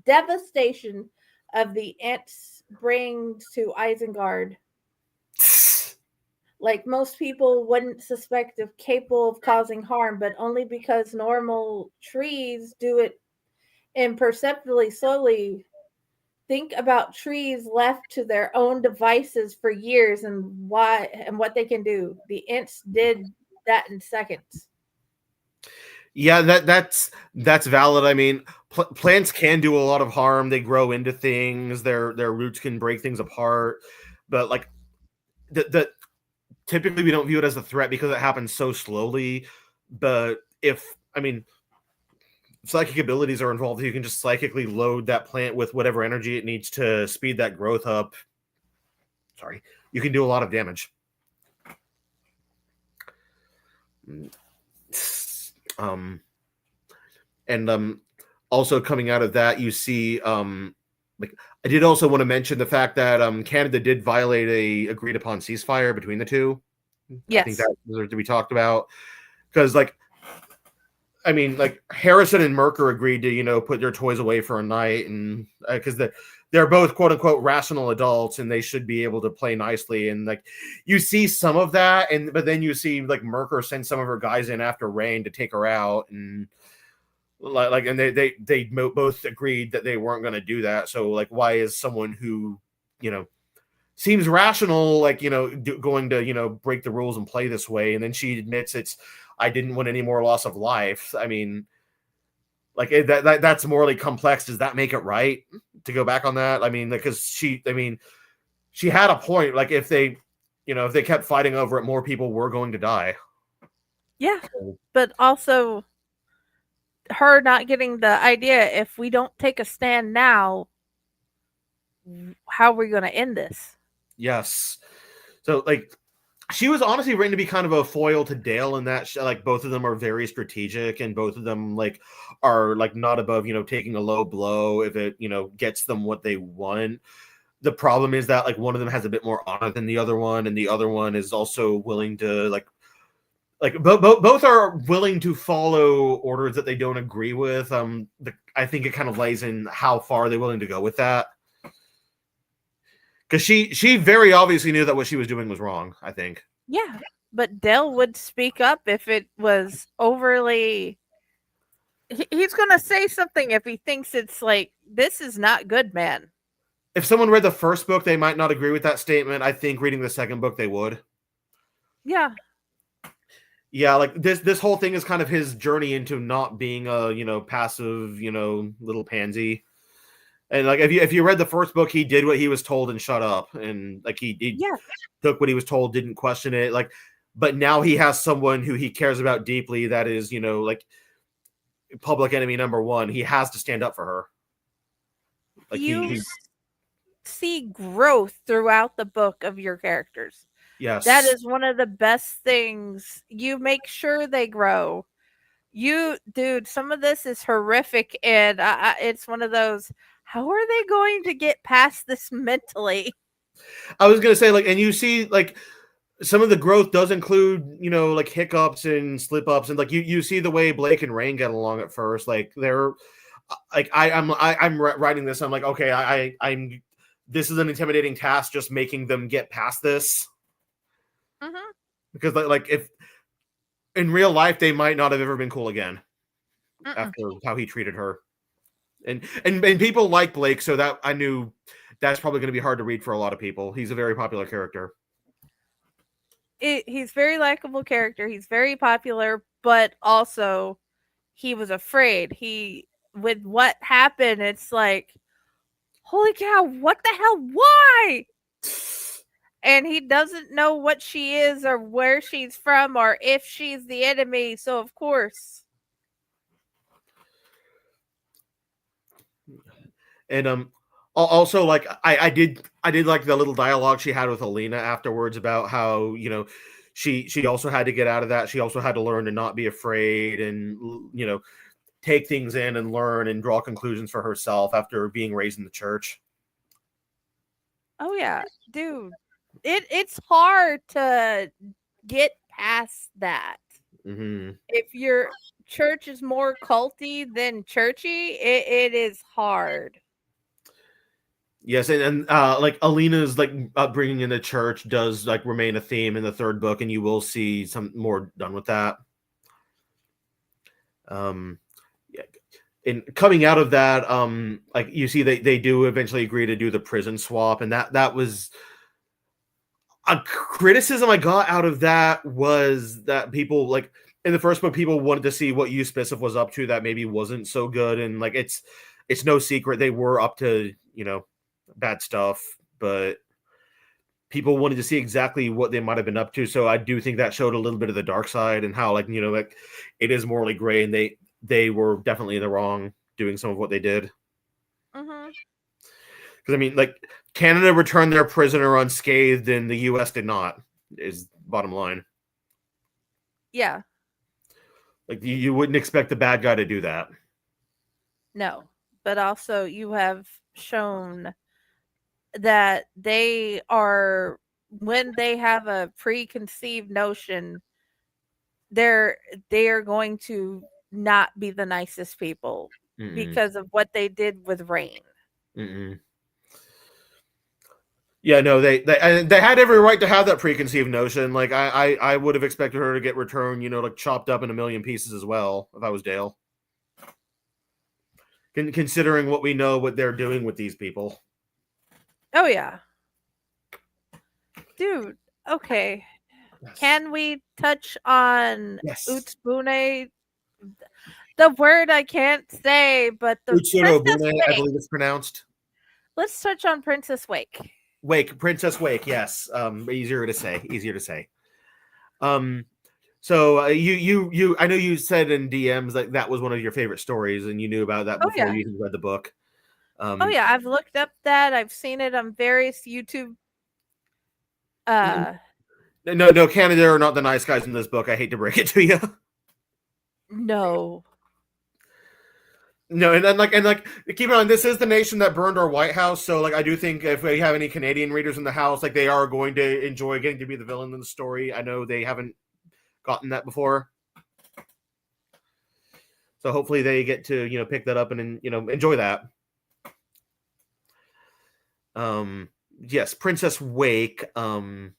devastation of the ants brings to Isengard. Like most people wouldn't suspect of capable of causing harm, but only because normal trees do it imperceptibly slowly. Think about trees left to their own devices for years and what they can do. The ants did that in seconds. Yeah, that's valid. I mean, plants can do a lot of harm. They grow into things. Their roots can break things apart. But like the typically we don't view it as a threat because it happens so slowly. But if psychic abilities are involved, you can just psychically load that plant with whatever energy it needs to speed that growth up. Sorry, you can do a lot of damage. Also coming out of that, you see, like I did also want to mention the fact that Canada did violate a agreed upon ceasefire between the two. Yes. I think that was to be talked about because, like, I mean, like Harrison and Merker agreed to put their toys away for a night, and because they're both quote unquote rational adults and they should be able to play nicely. And like you see some of that, but then you see like Merker send some of her guys in after Rain to take her out, and and they both agreed that they weren't going to do that. So like, why is someone who seems rational going to break the rules and play this way? And then she admits I didn't want any more loss of life. I mean, like that's morally complex. Does that make it right to go back on that? I mean, because she had a point. Like if they kept fighting over it, more people were going to die. Yeah, but also her not getting the idea, if we don't take a stand now, how are we going to end this? Yes. So like she was honestly written to be kind of a foil to Dale in that like both of them are very strategic and both of them like are like not above taking a low blow if it gets them what they want. The problem is that like one of them has a bit more honor than the other one, and the other one is also willing to like both are willing to follow orders that they don't agree with. I think it kind of lays in how far they're willing to go with that. Because she very obviously knew that what she was doing was wrong, I think. Yeah, but Dell would speak up if it was overly... He's going to say something if he thinks it's like, this is not good, man. If someone read the first book, they might not agree with that statement. I think reading the second book, they would. Yeah. Yeah, like this whole thing is kind of his journey into not being a, passive, little pansy. And like if you read the first book, he did what he was told and shut up, and like he took what he was told, didn't question it. Like, but now he has someone who he cares about deeply that is like public enemy number one. He has to stand up for her. Like you see growth throughout the book of your characters. Yes, that is one of the best things. You make sure they grow. Dude, some of this is horrific, and it's one of those. How are they going to get past this mentally? I was gonna say, like, and you see, like, some of the growth does include, like hiccups and slip ups, and like you see the way Blake and Rain get along at first. Like they're like I'm writing this. I'm like, okay, I'm this is an intimidating task, just making them get past this. Mm-hmm. Because like if in real life they might not have ever been cool again after how he treated her, and people like Blake, so that I knew that's probably going to be hard to read for a lot of people. He's a very popular character. He's very likable character. He's very popular, but also he was afraid. With what happened, it's like, holy cow, what the hell? Why? And he doesn't know what she is or where she's from or if she's the enemy. So of course. And also, like, I did like the little dialogue she had with Alina afterwards about how she also had to get out of that. She also had to learn to not be afraid and take things in and learn and draw conclusions for herself after being raised in the church. Oh yeah, dude, it's hard to get past that. Mm-hmm. If your church is more culty than churchy, it is hard. Yes, and like Alina's like upbringing in the church does like remain a theme in the third book, and you will see some more done with that. Yeah. And coming out of that, like you see they do eventually agree to do the prison swap, and that was a criticism I got out of that was that people like in the first book people wanted to see what Euspiciff was up to that maybe wasn't so good, and like it's no secret they were up to bad stuff, but people wanted to see exactly what they might have been up to. So I do think that showed a little bit of the dark side and how like it is morally gray, and they were definitely in the wrong doing some of what they did. Mm-hmm. Because I mean, like Canada returned their prisoner unscathed, and the U.S. did not. Is bottom line. Yeah. Like you wouldn't expect the bad guy to do that. No, but also you have shown that they are when they have a preconceived notion, they are going to not be the nicest people because of what they did with Rain. Yeah, no, they had every right to have that preconceived notion. Like I would have expected her to get returned, like chopped up in a million pieces as well if I was Dale. Considering what we know, what they're doing with these people. Oh yeah, dude. Okay, yes. Can we touch on Utsubune? The word I can't say, but the Utsubune, I believe it's pronounced. Let's touch on Princess Wake. Princess Wake, yes. Easier to say. So you I know you said in DMs that was one of your favorite stories, and you knew about that before you even read the book. Oh yeah, I've looked up that. I've seen it on various YouTube. No, Canada are not the nice guys in this book. I hate to break it to you. No. No, and then keep in mind, this is the nation that burned our White House. So I do think if we have any Canadian readers in the house, they are going to enjoy getting to be the villain in the story. I know they haven't gotten that before, so hopefully they get to pick that up and enjoy that. Yes, Princess Wake. So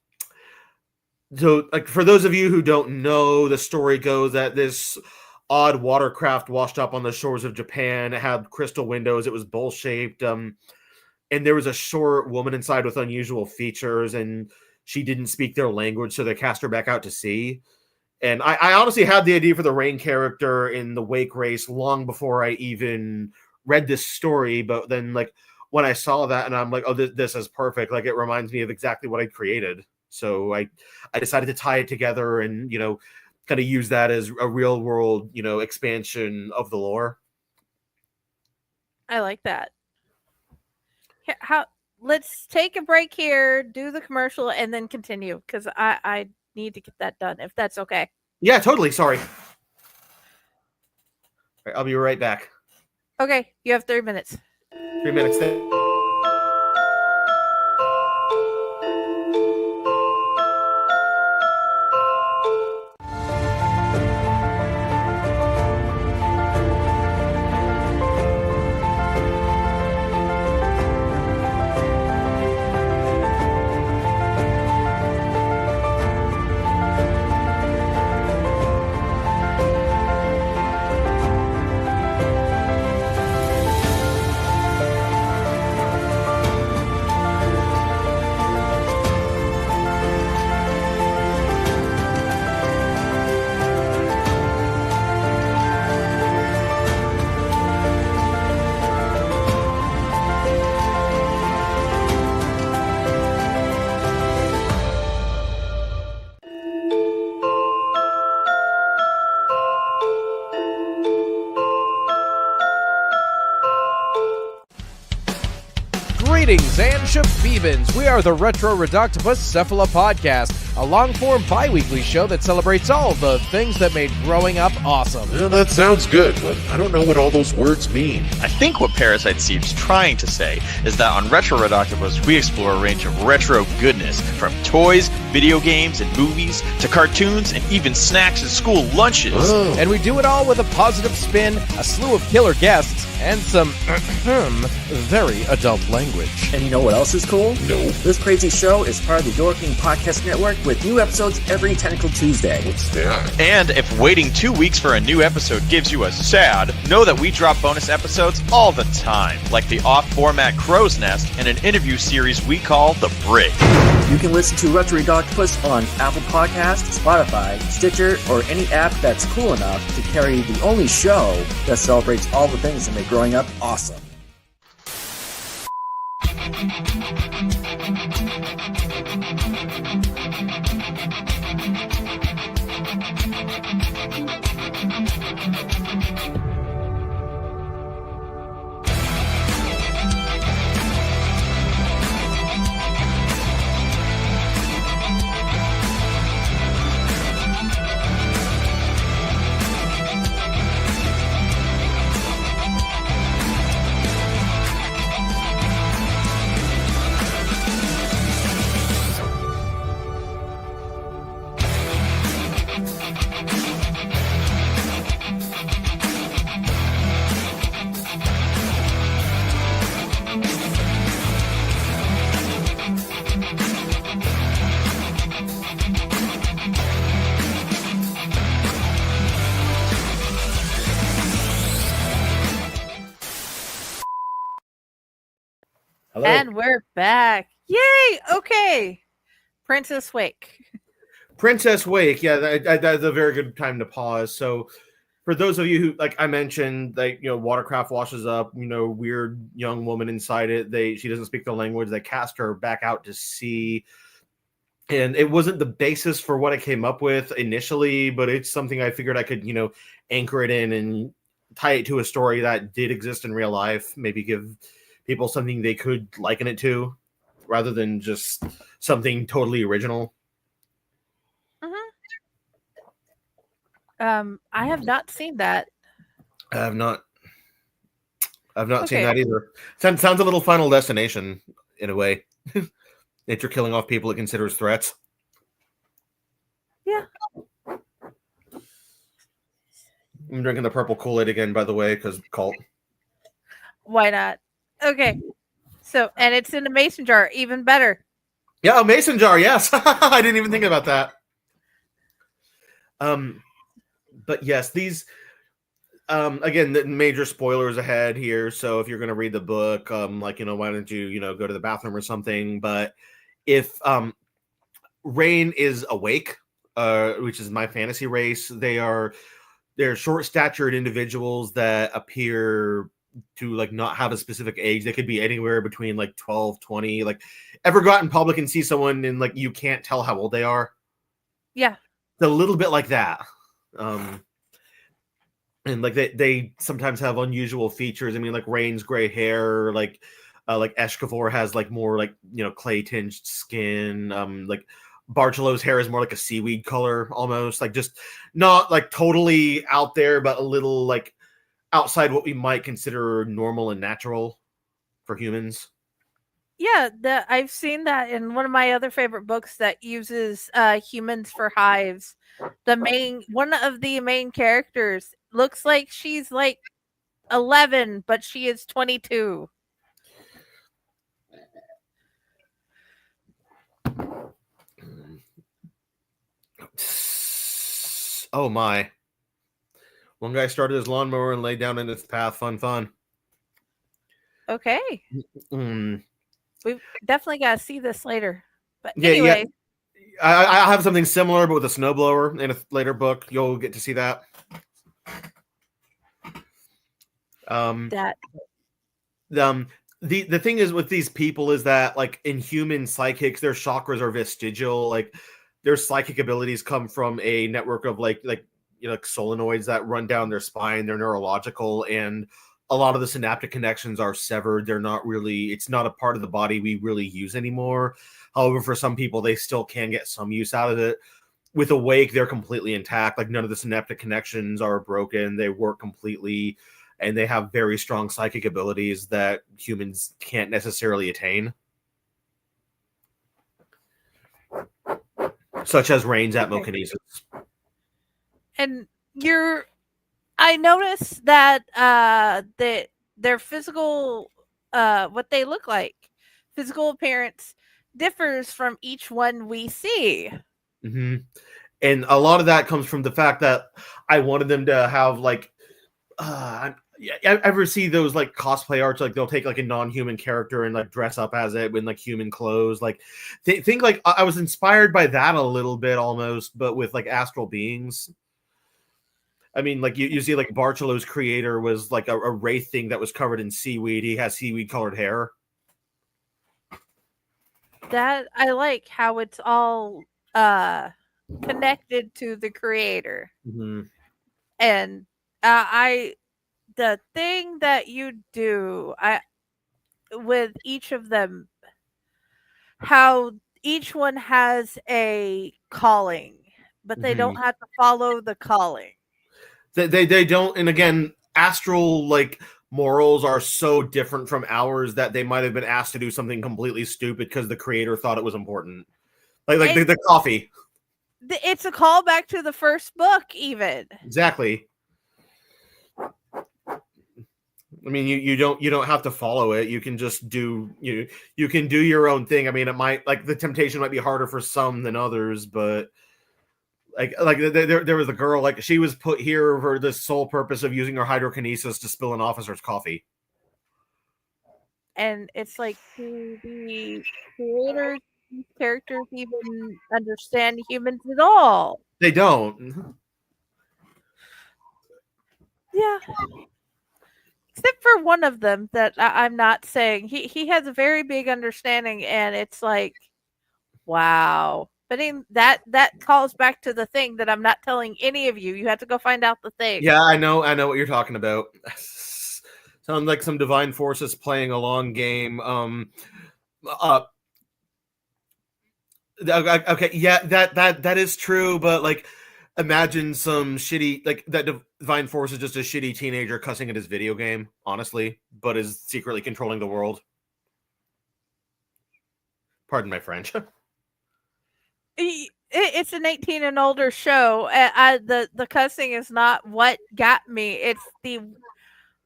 for those of you who don't know, the story goes that this odd watercraft washed up on the shores of Japan. It had crystal windows. It was bowl-shaped. And there was a short woman inside with unusual features, and she didn't speak their language, so they cast her back out to sea. And I honestly had the idea for the Rain character in the Wake race long before I even read this story. But then, when I saw that, and I'm like, oh, this is perfect. It reminds me of exactly what I created. So I decided to tie it together and, kind of use that as a real world, expansion of the lore. I like that. Let's take a break here, do the commercial, and then continue, because I need to get that done, if that's okay. Yeah, totally. Sorry. All right, I'll be right back. Okay, you have 3 minutes. 3 minutes. Greetings and shabibans. We are the Retro Reductopus Cephala Podcast, a long-form bi-weekly show that celebrates all the things that made growing up awesome. Well, that sounds good, but I don't know what all those words mean. I think what Parasite Steve's trying to say is that on Retro Reductopus, we explore a range of retro goodness, from toys, video games, and movies, to cartoons, and even snacks and school lunches. Oh. And we do it all with a positive spin, a slew of killer guests, and some very adult language. And you know what else is cool? No. This crazy show is part of the Door King Podcast Network with new episodes every Tentacle Tuesday. What's that? And if waiting 2 weeks for a new episode gives you a sad, know that we drop bonus episodes all the time, like the off-format Crow's Nest and an interview series we call The Brig. You can listen to Retro Reductopus on Apple Podcasts, Spotify, Stitcher, or any app that's cool enough to carry the only show that celebrates all the things that make growing up awesome. Hello. And we're back. Yay! Okay. Princess Wake. Princess Wake. Yeah, that's a very good time to pause. So, for those of you who, like I mentioned, like, watercraft washes up, weird young woman inside it. She doesn't speak the language. They cast her back out to sea. And it wasn't the basis for what I came up with initially, but it's something I figured I could, anchor it in and tie it to a story that did exist in real life. Maybe give people something they could liken it to, rather than just something totally original. I have not seen that. I've not seen that either. Sounds a little Final Destination in a way. That you're killing off people it considers threats. Yeah. I'm drinking the purple Kool-Aid again, by the way, because cult. Why not? Okay. So, and it's in a mason jar, even better. Yeah, a mason jar, yes. I didn't even think about that. But yes, these again, the major spoilers ahead here. So if you're going to read the book, why don't you, go to the bathroom or something? But if Rain is awake, which is my fantasy race, they're short-statured individuals that appear to not have a specific age. They could be anywhere between 12, 20. Ever go out in public and see someone and you can't tell how old they are? Yeah. It's a little bit like that. And they sometimes have unusual features. I mean, Rain's gray hair, like Eshkavor has more clay tinged skin. Barcelo's hair is more like a seaweed color almost, just not totally out there, but a little outside what we might consider normal and natural for humans. Yeah, I've seen that in one of my other favorite books that uses humans for hives. One of the main characters looks like she's 11, but she is 22. Oh my. One guy started his lawnmower and laid down in its path. Fun. Okay. Mm. We've definitely got to see this later. But Yeah, anyway. I have something similar, but with a snowblower in a later book. You'll get to see that. The thing is with these people is that in human psychics, their chakras are vestigial. Their psychic abilities come from a network of solenoids that run down their spine. They're neurological, and a lot of the synaptic connections are severed. They're not really, it's not a part of the body we really use anymore. However, for some people, they still can get some use out of it. With Awake, they're completely intact. Like, none of the synaptic connections are broken. They work completely, and they have very strong psychic abilities that humans can't necessarily attain. Such as Rain's atmokinesis. And I noticed that their physical, what they look like, physical appearance differs from each one we see. Mm-hmm. And a lot of that comes from the fact that I wanted them to have like, I ever see those like cosplay arts, like they'll take like a non-human character and like dress up as it in like human clothes. Like, think like I was inspired by that a little bit almost, but with like astral beings. I mean, like you see like Barcelo's creator was like a wraith thing that was covered in seaweed. He has seaweed colored hair. That I like how it's all connected to the creator. Mm-hmm. And the thing that you do with each of them, how each one has a calling, but they don't have to follow the calling. They don't, and again, astral like morals are so different from ours that they might have been asked to do something completely stupid because the creator thought it was important. Like the coffee. It's a callback to the first book, even. Exactly. I mean, you don't have to follow it. You can just do you can do your own thing. I mean, it might, like, the temptation might be harder for some than others, but like there was a girl, like, she was put here for the sole purpose of using her hydrokinesis to spill an officer's coffee. And it's like, do the creators, characters even understand humans at all? They don't. Yeah. Except for one of them that I'm not saying. He has a very big understanding, and it's like, wow. But that calls back to the thing that I'm not telling any of you. You have to go find out the thing. Yeah, I know what you're talking about. Sounds like some divine forces playing a long game. Okay, yeah, that is true, but like, imagine some shitty, like, that divine force is just a shitty teenager cussing at his video game, honestly, but is secretly controlling the world. Pardon my French. It's an 18 and older show. The cussing is not what got me. It's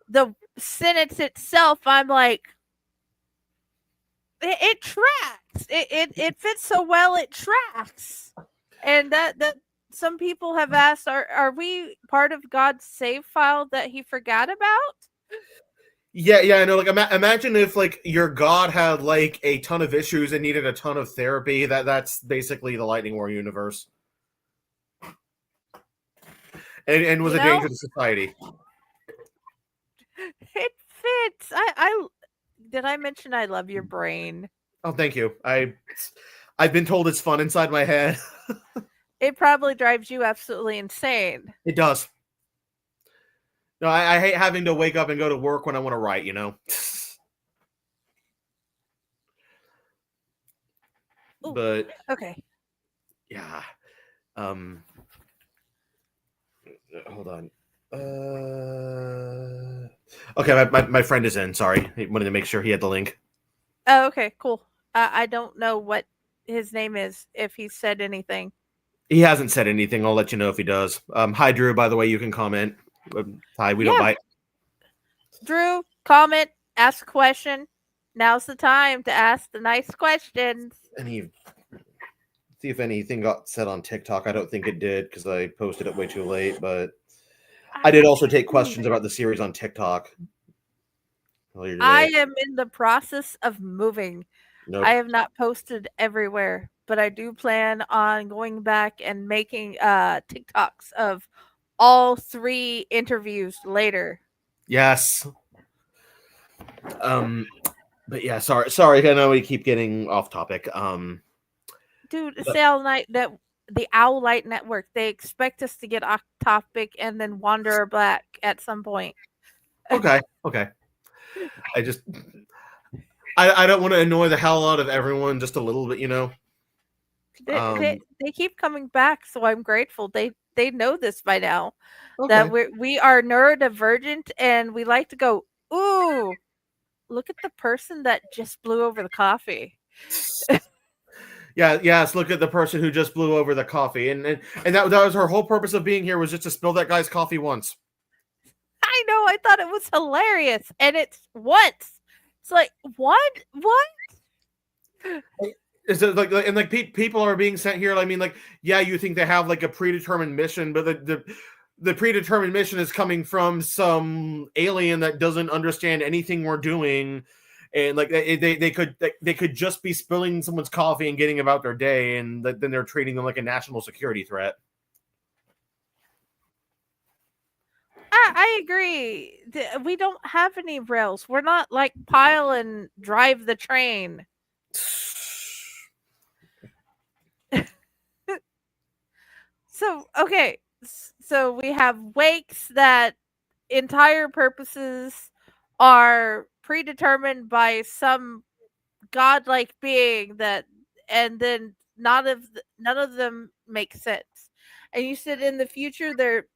the sentence itself. I'm like, it tracks. It fits so well. It tracks. And that some people have asked, are we part of God's save file that he forgot about? Yeah, I know. Like, imagine if, like, your god had like a ton of issues and needed a ton of therapy. That's basically the Lightning War universe, and was a danger to society. It fits. I did I mention I love your brain? Oh, thank you. I've been told it's fun inside my head. It probably drives you absolutely insane. It does. No, I hate having to wake up and go to work when I want to write, you know? Ooh, but okay. Yeah. Hold on. Okay, my friend is in. Sorry. He wanted to make sure he had the link. Oh, okay, cool. I don't know what his name is, if he said anything. He hasn't said anything. I'll let you know if he does. Hi, Drew. By the way, you can comment. Hi, we don't bite. Drew, comment, ask a question. Now's the time to ask the nice questions. See if anything got said on TikTok. I don't think it did because I posted it way too late, but I did also take questions about the series on TikTok. I am in the process of moving. Nope. I have not posted everywhere, but I do plan on going back and making TikToks of all 3 interviews later. Yes. But yeah, sorry. I know we keep getting off topic. Dude, the Owl Light Network, they expect us to get off topic and then wander back at some point. Okay. I just I don't want to annoy the hell out of everyone just a little bit, They keep coming back, so I'm grateful. They know this by now that Okay. we are neurodivergent and we like to go, ooh, look at the person that just blew over the coffee. Yeah, yes, look at the person who just blew over the coffee. And that was her whole purpose of being here, was just to spill that guy's coffee once. I know, I thought it was hilarious. And it's once. It's like, what? Is it like people are being sent here? I mean, like, yeah, you think they have like a predetermined mission, but the predetermined mission is coming from some alien that doesn't understand anything we're doing, and like they could just be spilling someone's coffee and getting about their day, and then they're treating them like a national security threat. I agree. We don't have any rails. We're not like pile and drive the train. So, okay. So we have wakes that entire purposes are predetermined by some godlike being that, and then none of them make sense. And you said in the future there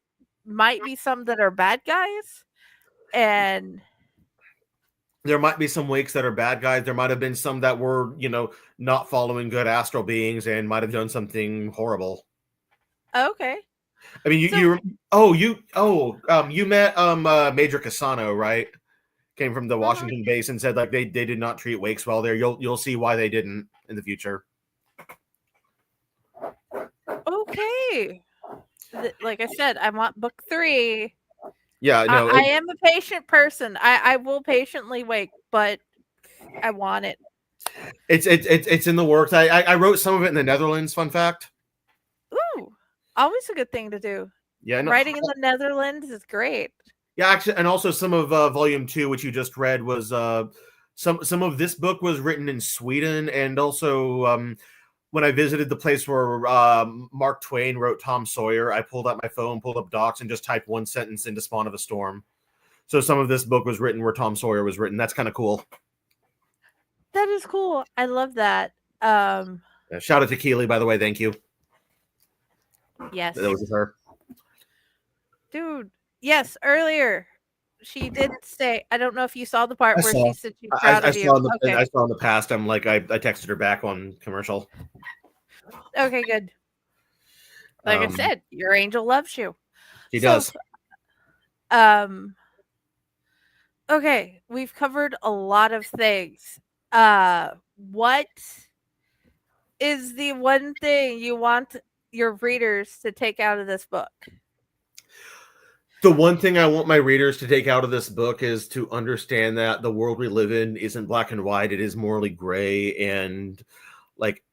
might be some that are bad guys, and There might be some wakes that are bad guys. There might have been some that were, not following good astral beings and might have done something horrible. okay. I mean, you met Major Casano, right? Came from the Washington base and said like they did not treat wakes well there. You'll see why they didn't in the future. Okay. Like I said, I want book 3. Yeah, no, I am a patient person. I will patiently wait, but I want it. it's in the works. I wrote some of it in the Netherlands. Fun fact. Ooh, always a good thing to do. Yeah, no, Writing in the Netherlands is great. yeah, actually, and also some of volume 2, which you just read, was some of this book was written in Sweden, and also when I visited the place where Mark Twain wrote Tom Sawyer, I pulled out my phone, pulled up Docs, and just typed one sentence into Spawn of a Storm. So some of this book was written where Tom Sawyer was written. That's kind of cool. That is cool. I love that. Shout out to Keely, by the way. Thank you. Yes. That was her. Dude, yes, earlier she did say, I don't know if you saw the part where saw. she said she's proud I of you. saw in the, Okay. I saw in the past. I'm like, I texted her back on commercial. Okay, good. Like I said, your angel loves you. He does. Okay, we've covered a lot of things. What is the one thing you want your readers to take out of this book? The one thing I want my readers to take out of this book is to understand that the world we live in isn't black and white. It is morally gray. And like,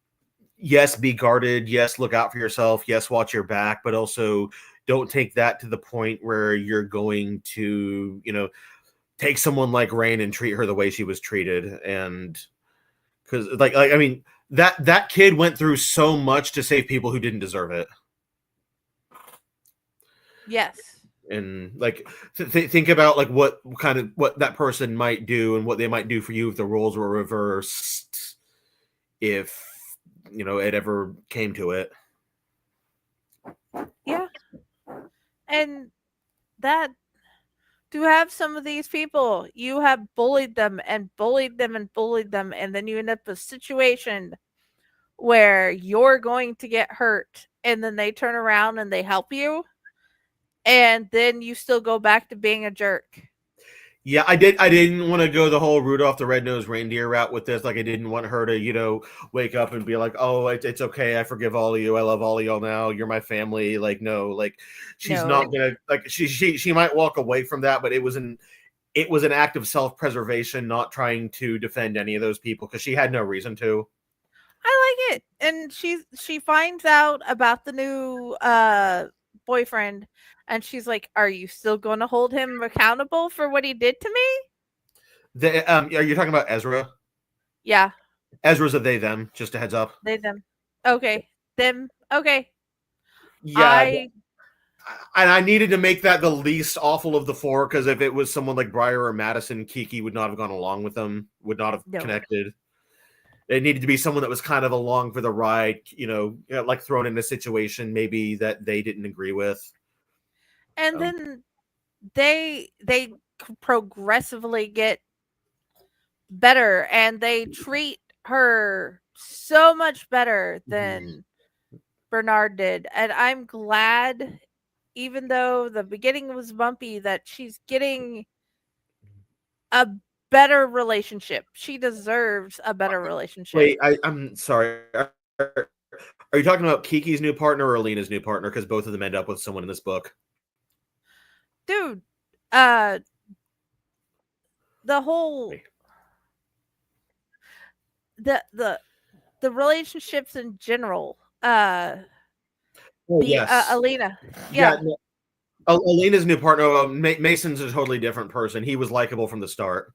yes, be guarded. Yes, look out for yourself. Yes, watch your back. But also don't take that to the point where you're going to, take someone like Rain and treat her the way she was treated. And because I mean, that kid went through so much to save people who didn't deserve it. Yes. And like think about like what that person might do and what they might do for you if the roles were reversed, if it ever came to it. Yeah. And that, to have some of these people, you have bullied them and bullied them and bullied them, and then you end up in a situation where you're going to get hurt, and then they turn around and they help you, and then you still go back to being a jerk. Yeah, I didn't want to go the whole Rudolph the Red-Nosed Reindeer route with this. Like, I didn't want her to, wake up and be like, oh, it's okay. I forgive all of you. I love all of y'all now. You're my family. Like, no, like she's not going to, like, she might walk away from that, but it was an act of self-preservation, not trying to defend any of those people because she had no reason to. I like it. And she finds out about the new boyfriend, and she's like, are you still going to hold him accountable for what he did to me? Are you talking about Ezra? Yeah. Ezra's a they them, just a heads up. They them. Okay. Them. Okay. Yeah. I needed to make that the least awful of the four, because if it was someone like Briar or Madison, Kiki would not have gone along with them, would not have connected. It needed to be someone that was kind of along for the ride, like thrown in a situation maybe that they didn't agree with. And then they progressively get better, and they treat her so much better than Bernard did. And I'm glad, even though the beginning was bumpy, that she's getting a better relationship. She deserves a better relationship. Wait, I'm sorry. Are you talking about Kiki's new partner or Alina's new partner? Because both of them end up with someone in this book. Dude, the whole the relationships in general. Alina. Yeah. Alina's new partner, Mason's a totally different person. He was likable from the start.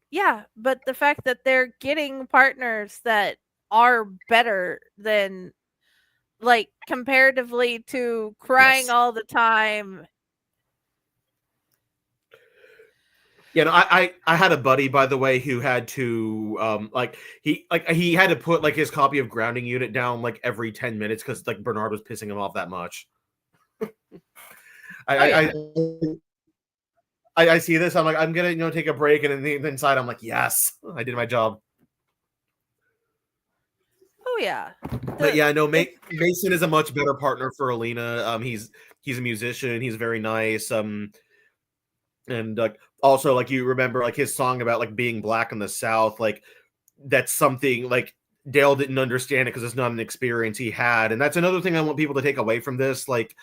Yeah, but the fact that they're getting partners that are better than, like, comparatively to crying all the time. Yeah, no, I had a buddy, by the way, who had to he had to put like his copy of Grounding Unit down like every 10 minutes because like Bernard was pissing him off that much. I see this. I'm like, I'm gonna take a break, and then inside I'm like, yes, I did my job. Oh yeah. But yeah, no, Mason is a much better partner for Alina. He's a musician. He's very nice. And like also like you remember like his song about like being black in the South, like that's something like Dale didn't understand it because it's not an experience he had, and that's another thing I want people to take away from this. Like,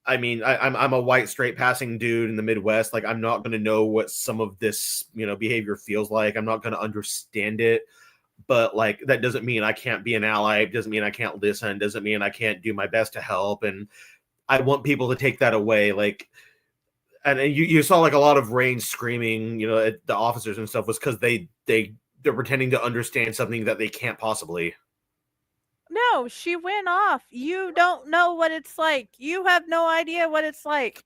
I mean, I'm a white straight passing dude in the Midwest. Like, I'm not going to know what some of this behavior feels like. I'm not going to understand it. But like that doesn't mean I can't be an ally. It doesn't mean I can't listen. It doesn't mean I can't do my best to help. And I want people to take that away. Like, and you saw like a lot of Rain screaming, at the officers and stuff was because they're pretending to understand something that they can't possibly. No, she went off. You don't know what it's like. You have no idea what it's like.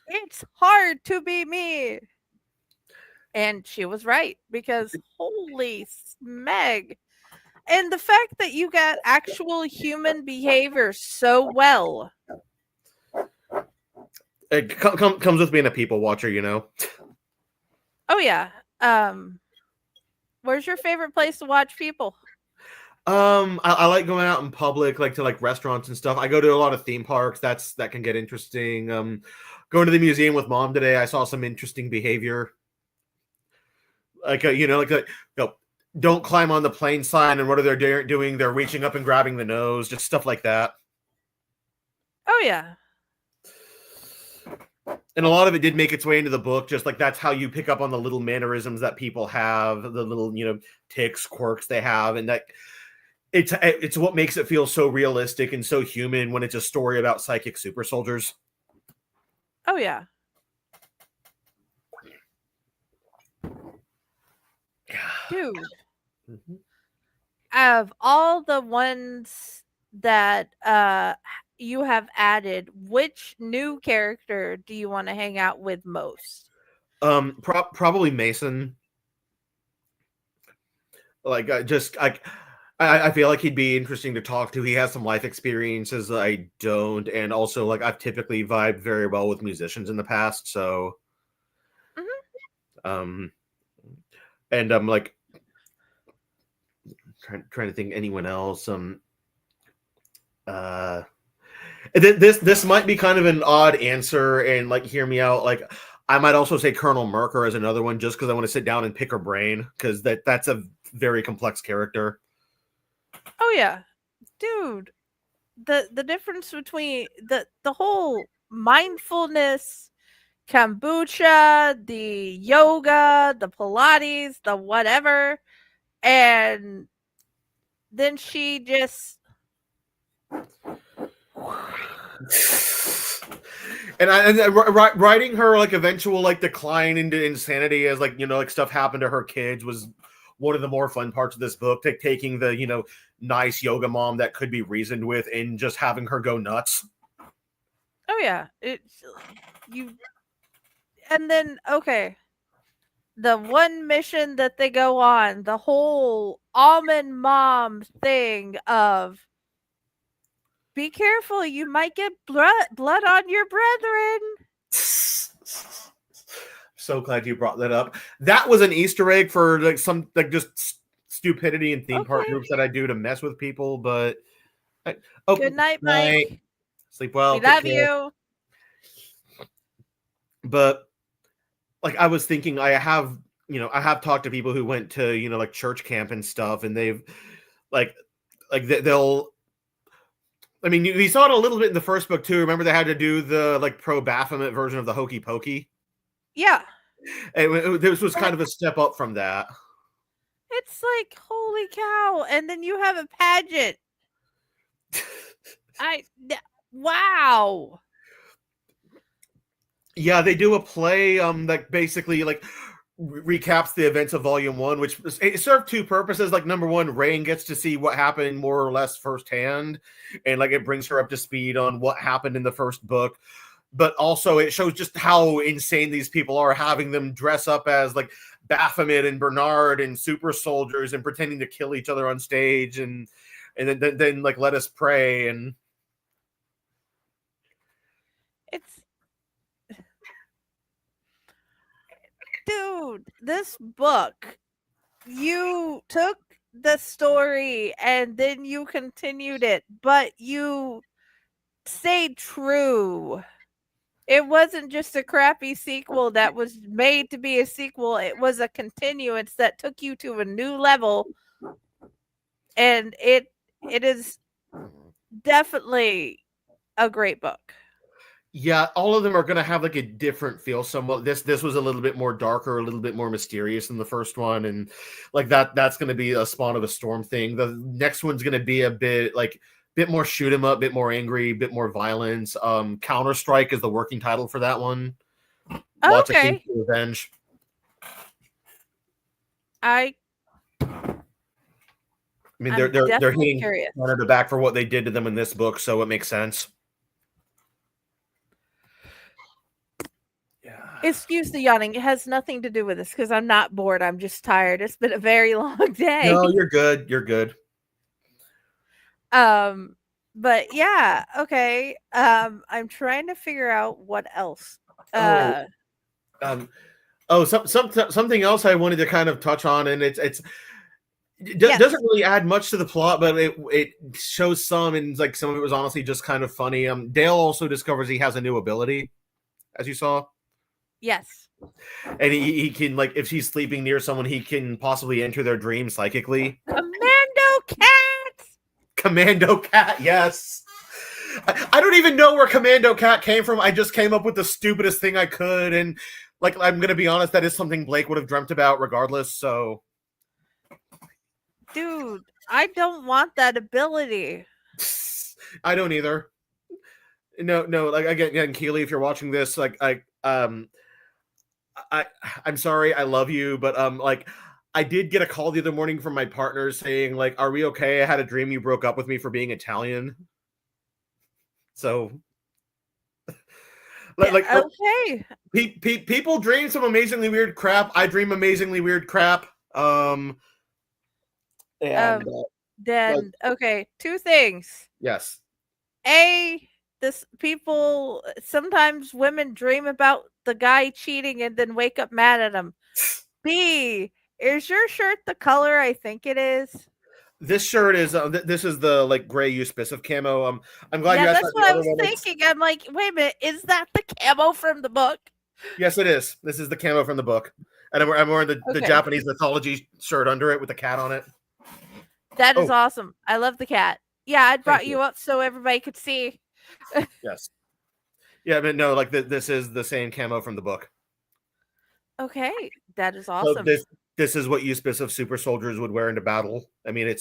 It's hard to be me. And she was right, because holy smeg. And the fact that you got actual human behavior so well. It comes with being a people watcher, Oh yeah. Where's your favorite place to watch people? I like going out in public, like to like restaurants and stuff. I go to a lot of theme parks. That can get interesting. Going to the museum with Mom today, I saw some interesting behavior. Like don't climb on the plane sign, and what are they doing? They're reaching up and grabbing the nose, just stuff like that. Oh yeah. And a lot of it did make its way into the book. Just like that's how you pick up on the little mannerisms that people have, the little tics, quirks they have, and that it's what makes it feel so realistic and so human when it's a story about psychic super soldiers. Oh yeah. Dude. Mm-hmm. Of all the ones that you have added, which new character do you want to hang out with most? Probably Mason. Like I feel like he'd be interesting to talk to. He has some life experiences that I don't, and also like I've typically vibed very well with musicians in the past, so and I'm like trying to think anyone else. This might be kind of an odd answer, and like hear me out. Like I might also say Colonel Merker as another one, just because I want to sit down and pick her brain, because that's a very complex character. Oh yeah, dude. The difference between the whole mindfulness, kombucha, the yoga, the Pilates, the whatever, and then she just and writing her like eventual like decline into insanity as like like stuff happened to her kids was one of the more fun parts of this book. Taking the nice yoga mom that could be reasoned with and just having her go nuts. Oh yeah, it's you. And then okay, the one mission that they go on, the whole almond mom thing of be careful, you might get blood on your brethren. So glad you brought that up. That was an Easter egg for like some like just stupidity and theme park Okay. groups that I do to mess with people. But Good night, Mike. Sleep well. We take love care. you. But like I was thinking, I have talked to people who went to like church camp and stuff, and they've they'll. I mean, we saw it a little bit in the first book too. Remember, they had to do the like pro Baphomet version of the Hokey Pokey. Yeah. And this was kind of a step up from that. It's like, holy cow. And then you have a pageant. Wow. Yeah, they do a play that basically like recaps the events of Volume 1, which it served two purposes. Like, number one, Rain gets to see what happened more or less firsthand, and like it brings her up to speed on what happened in the first book. But also it shows just how insane these people are, having them dress up as like Baphomet and Bernard and super soldiers and pretending to kill each other on stage, and then like Let Us Pray. And it's dude, this book, you took the story and then you continued it, but you stayed true. It wasn't just a crappy sequel that was made to be a sequel. It was a continuance that took you to a new level. And it is definitely a great book. yeah, all of them are going to have like a different feel. Somewhat. This was a little bit more darker, a little bit more mysterious than the first one, and like that's going to be a Spawn of a Storm thing. The next one's going to be a bit more shoot 'em up, bit more angry, bit more violence. Counter Strike is the working title for that one. Lots of Okay. revenge. I mean, I'm they're definitely hitting curious. Canada back for what they did to them in this book, so it makes sense. Excuse the yawning. It has nothing to do with this because I'm not bored. I'm just tired. It's been a very long day. No, you're good. You're good. But yeah, okay. I'm trying to figure out what else. Something else I wanted to kind of touch on, and it Yes. doesn't really add much to the plot, but it shows some, and like some of it was honestly just kind of funny. Dale also discovers he has a new ability, as you saw. Yes. And he can, like, if she's sleeping near someone, he can possibly enter their dream psychically. Commando Cat, yes. I don't even know where Commando Cat came from. I just came up with the stupidest thing I could, and like I'm gonna be honest, that is something Blake would have dreamt about regardless. So, dude, I don't want that ability. I don't either. No. Like again, Keely, if you're watching this, like I'm sorry, I love you, but like I did get a call the other morning from my partner saying, like, are we okay? I had a dream you broke up with me for being Italian. So okay. People dream some amazingly weird crap. I dream amazingly weird crap. Okay, two things. Yes. Sometimes women dream about the guy cheating and then wake up mad at him. B, is your shirt the color I think it is? This shirt is this is the like gray Euspicific camo. I'm glad you asked. That's what I was thinking. I'm like, wait a minute, is that the camo from the book? Yes, it is. This is the camo from the book, and I'm wearing the Japanese mythology shirt under it with the cat on it. That is awesome. I love the cat. Yeah, I brought you up so everybody could see. Yes. Yeah, but no, like this is the same camo from the book. Okay, that is awesome. So this is what Euspicific super soldiers would wear into battle. I mean,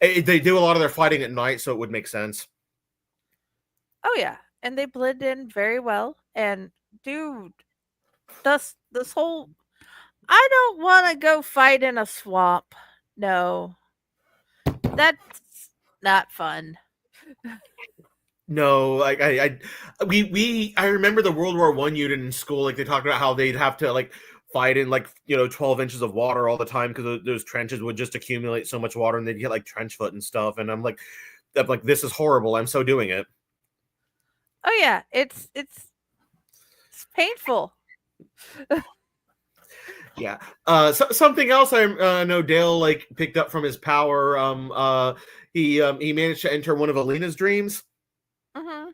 they do a lot of their fighting at night, so it would make sense. Oh yeah, and they blend in very well. And dude, this whole, I don't want to go fight in a swamp. No, that's not fun. No, like I remember the World War I unit in school. Like they talked about how they'd have to like fight in like 12 inches of water all the time because those trenches would just accumulate so much water and they'd get like trench foot and stuff. And I'm like, this is horrible. I'm so doing it. Oh yeah, it's painful. Yeah. Something else I know Dale like picked up from his power. He managed to enter one of Alina's dreams. Mm-hmm.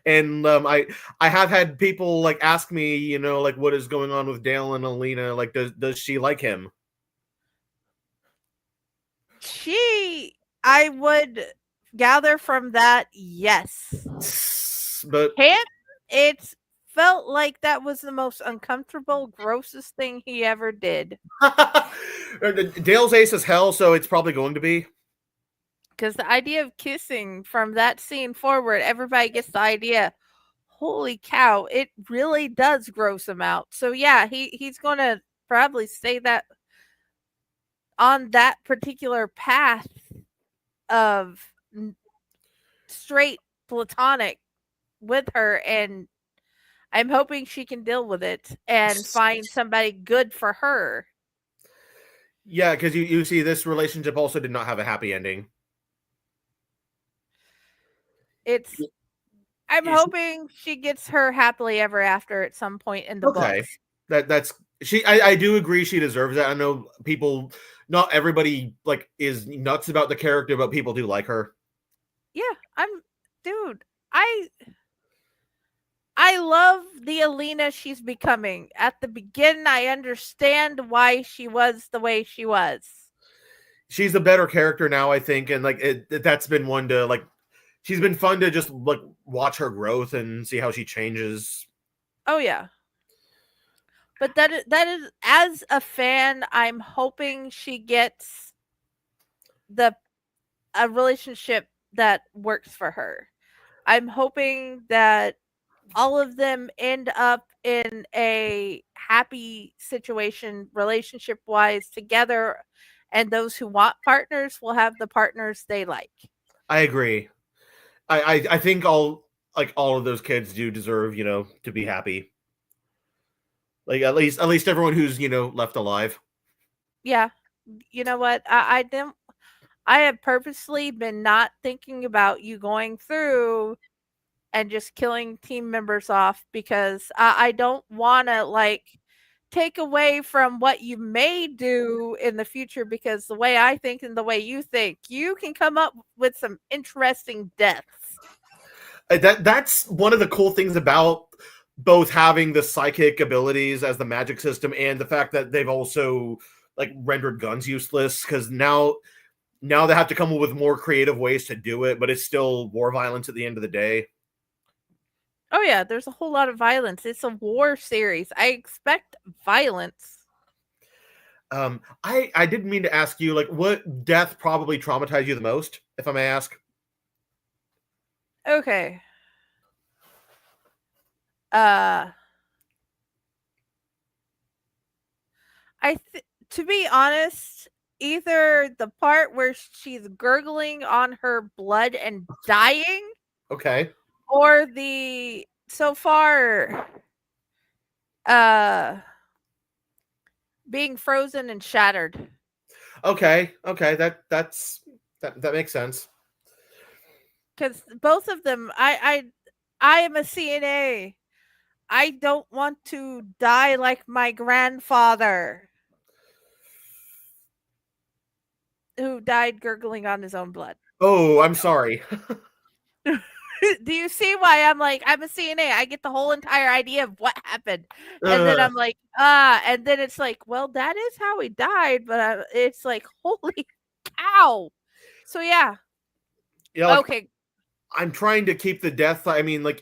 And I have had people like ask me, like what is going on with Dale and Alina? Like, does she like him? I would gather from that, yes. But it felt like that was the most uncomfortable, grossest thing he ever did. Dale's ace is hell, so it's probably going to be. Because the idea of kissing from that scene forward, everybody gets the idea. Holy cow, it really does gross him out. So yeah, he's going to probably stay that on that particular path of straight platonic with her, and I'm hoping she can deal with it and find somebody good for her. Yeah, because you see, this relationship also did not have a happy ending. I'm hoping she gets her happily ever after at some point in the books. That's she. I do agree she deserves that. I know people, not everybody like is nuts about the character, but people do like her. Yeah, I love the Alina she's becoming. At the beginning, I understand why she was the way she was. She's a better character now, I think, and like that's been one to like. She's been fun to just like watch her growth and see how she changes. Oh yeah. But that is as a fan, I'm hoping she gets a relationship that works for her. I'm hoping that all of them end up in a happy situation relationship wise together, and those who want partners will have the partners they like. I agree. I think all of those kids do deserve, to be happy. Like at least everyone who's, left alive. Yeah. You know what? I have purposely been not thinking about you going through and just killing team members off because I don't want to like take away from what you may do in the future, because the way I think and the way you think, you can come up with some interesting deaths. That's one of the cool things about both having the psychic abilities as the magic system and the fact that they've also like rendered guns useless, because now they have to come up with more creative ways to do it, but it's still war violence at the end of the day. Oh yeah, there's a whole lot of violence. It's a war series. I expect violence. I didn't mean to ask you, like, what death probably traumatized you the most, if I may ask? Okay. To be honest, either the part where she's gurgling on her blood and dying. Okay. Or the so far being frozen and shattered. Okay. That makes sense. Because both of them, I am a CNA. I don't want to die like my grandfather, who died gurgling on his own blood. Oh, I'm sorry. Do you see why I'm like, I'm a CNA? I get the whole entire idea of what happened. And then I'm like, and then it's like, well, that is how he died. But it's like, holy cow. So, yeah. Like, okay. I'm trying to keep the death. I mean, the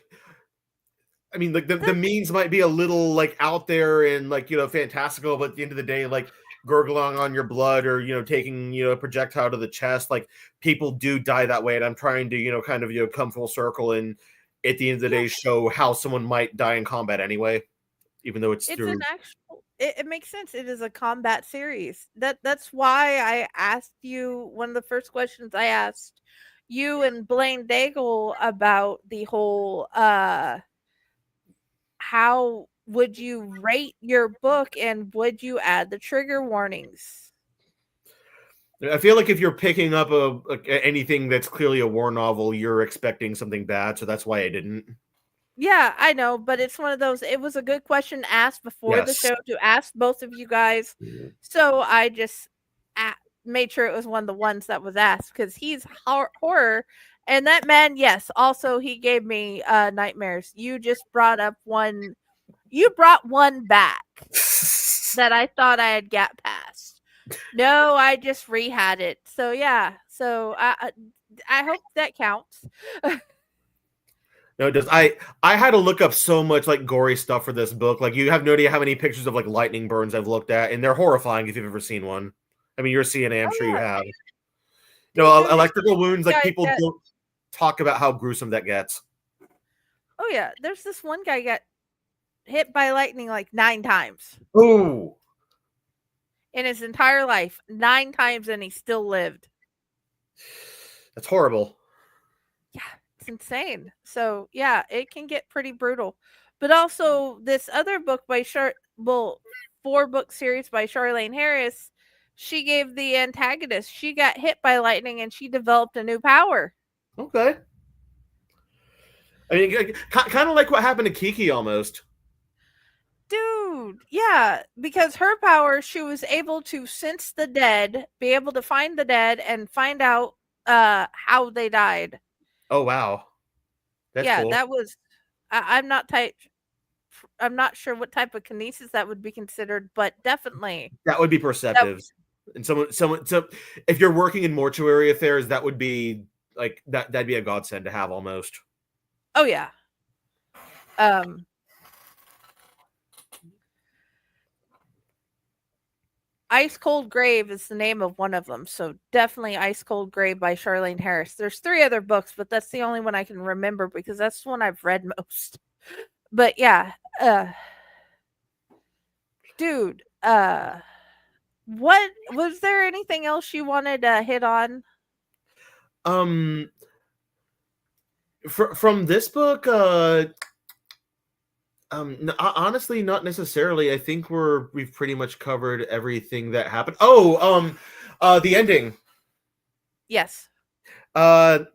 means might be a little like out there and like, fantastical, but at the end of the day, like gurgling on your blood or, taking, a projectile to the chest, like people do die that way. And I'm trying to, kind of, come full circle and at the end of the day, show how someone might die in combat anyway, even though it's through. It makes sense. It is a combat series. That's why I asked you, one of the first questions I asked you and Blaine Daigle about the whole how would you rate your book and would you add the trigger warnings? I feel like if you're picking up anything that's clearly a war novel, you're expecting something bad, so that's why I didn't. Yeah, I know, but it's one of those. It was a good question asked before the Yes. show to ask both of you guys, so I just made sure it was one of the ones that was asked because he's horror, and that man, yes, also he gave me nightmares. You just brought up one. You brought one back that I thought I had got past. No, I just re-had it. So yeah. So I hope that counts. No, it does. I had to look up so much like gory stuff for this book. Like you have no idea how many pictures of like lightning burns I've looked at, and they're horrifying if you've ever seen one. I mean, you're a CNA, I'm sure you have. Electrical wounds, like people don't talk about how gruesome that gets. Oh yeah, there's this one guy got hit by lightning like 9 times. Ooh. In his entire life, 9 times, and he still lived. That's horrible. Yeah, it's insane. So yeah, it can get pretty brutal. But also this other book by 4-book series by Charlaine Harris, she gave the antagonist. She got hit by lightning and she developed a new power. Okay. I mean, kind of like what happened to Kiki almost. Dude, yeah, because her power, she was able to sense the dead, be able to find the dead, and find out how they died. Oh wow, that's cool. That was. I'm not sure what type of kinesis that would be considered, but definitely that would be perceptive. And so if you're working in mortuary affairs, that would be like that'd be a godsend to have almost. Oh yeah. Ice Cold Grave is the name of one of them. So definitely Ice Cold Grave by Charlaine Harris. There's 3 other books, but that's the only one I can remember because that's the one I've read most. But yeah, dude, what was there anything else you wanted to hit on? From this book, honestly, not necessarily. I think we've pretty much covered everything that happened. Oh, the ending. Yes. I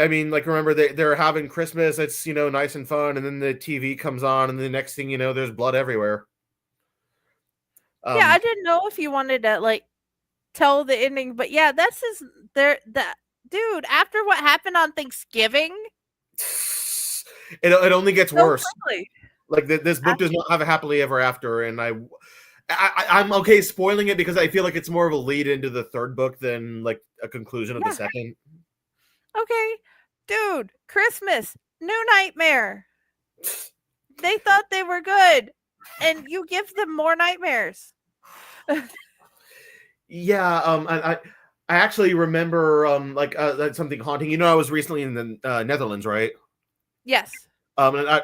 mean, like, remember they're having Christmas. It's nice and fun, and then the TV comes on, and the next thing you know, there's blood everywhere. Yeah, I didn't know if you wanted to like tell the ending, but yeah, that's that dude. After what happened on Thanksgiving. It only gets worse. Quickly. Like this book does not have a happily ever after, and I'm okay spoiling it because I feel like it's more of a lead into the 3rd book than like a conclusion of the 2nd. Okay, dude, Christmas, New Nightmare. They thought they were good, and you give them more nightmares. Yeah, I actually remember that's something haunting. I was recently in the Netherlands, right? Yes. And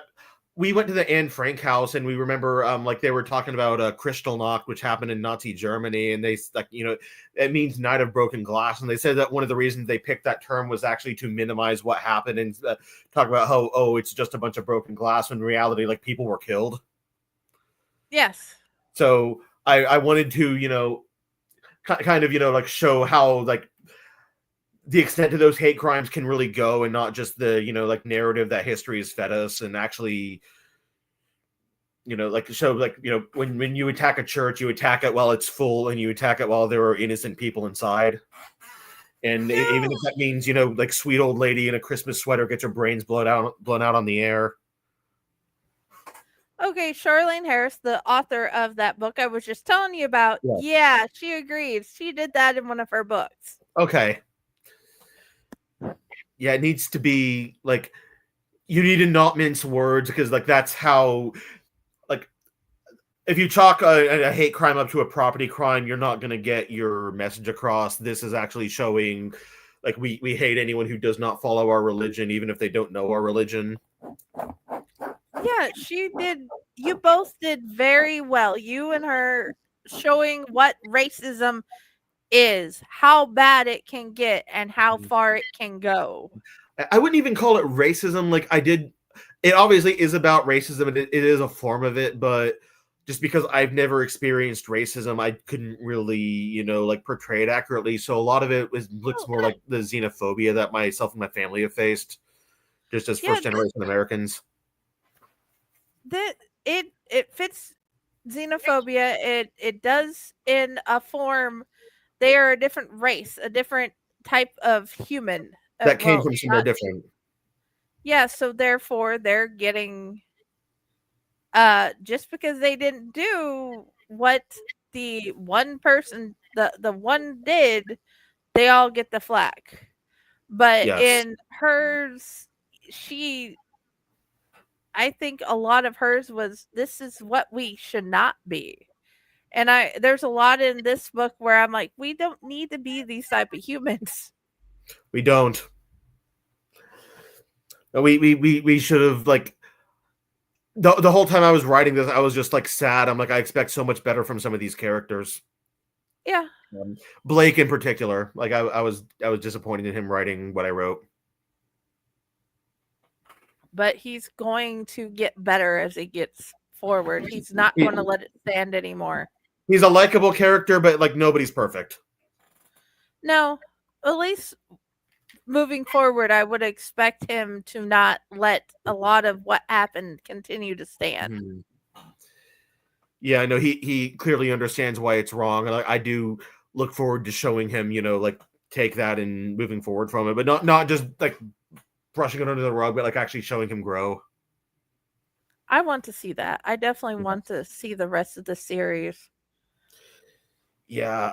we went to the Anne Frank house, and we remember like they were talking about Kristallnacht, which happened in Nazi Germany, and they it means night of broken glass, and they said that one of the reasons they picked that term was actually to minimize what happened and talk about how it's just a bunch of broken glass when in reality like people were killed. Yes. So I wanted to kind of like show how like the extent of those hate crimes can really go, and not just the like narrative that history has fed us, and actually like show like when you attack a church, you attack it while it's full, and you attack it while there are innocent people inside. And even if that means like sweet old lady in a Christmas sweater gets her brains blown out on the air. Okay, Charlaine Harris, the author of that book I was just telling you about, yeah, she agrees. She did that in one of her books. Okay. Yeah, it needs to be like you need to not mince words, because like that's how like if you chalk a hate crime up to a property crime, you're not going to get your message across. This is actually showing like we hate anyone who does not follow our religion, even if they don't know our religion. Yeah, she did. You both did very well. You and her showing what racism is how bad it can get and how far it can go. I wouldn't even call it racism. Like it obviously is about racism, and it is a form of it, but just because I've never experienced racism, I couldn't really, like portray it accurately. So a lot of it looks more like the xenophobia that myself and my family have faced, just as first generation Americans. It fits xenophobia. It does in a form. They are a different race, a different type of human that came from somewhere different. Yeah, so therefore they're getting just because they didn't do what the one person the one did, they all get the flack. But in hers, I think a lot of hers was, this is what we should not be. And there's a lot in this book where I'm like, we don't need to be these type of humans. We don't. We should have, like, the whole time I was writing this, I was just like sad. I'm like, I expect so much better from some of these characters. Yeah. Blake in particular, like I was disappointed in him writing what I wrote. But he's going to get better as he gets forward. He's not going to let it stand anymore. He's a likable character, but like nobody's perfect. No, at least moving forward, I would expect him to not let a lot of what happened continue to stand. Mm-hmm. Yeah, I know he clearly understands why it's wrong. And I do look forward to showing him, like take that and moving forward from it, but not just like brushing it under the rug, but like actually showing him grow. I want to see that. I definitely want to see the rest of the series. Yeah.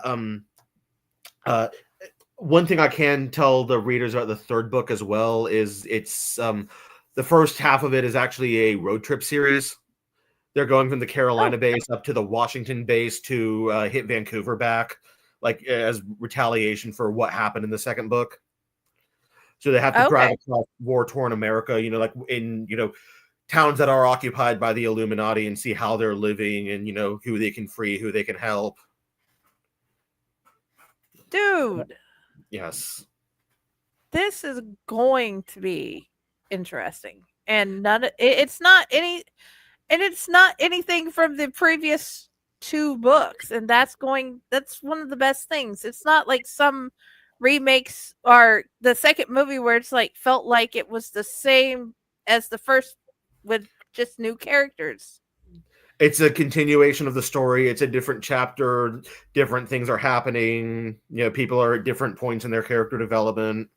One thing I can tell the readers about the third book as well is it's the first half of it is actually a road trip series. They're going from the Carolina base up to the Washington base to hit Vancouver back, like as retaliation for what happened in the second book. So they have to drive across war-torn America, like in, towns that are occupied by the Illuminati, and see how they're living and, who they can free, who they can help. Dude. Yes. This is going to be interesting. And it's not anything from the previous two books, and that's one of the best things. It's not like some remakes or the second movie where it's like felt like it was the same as the first with just new characters. It's a continuation of the story. It's a different chapter. Different things are happening. People are at different points in their character development.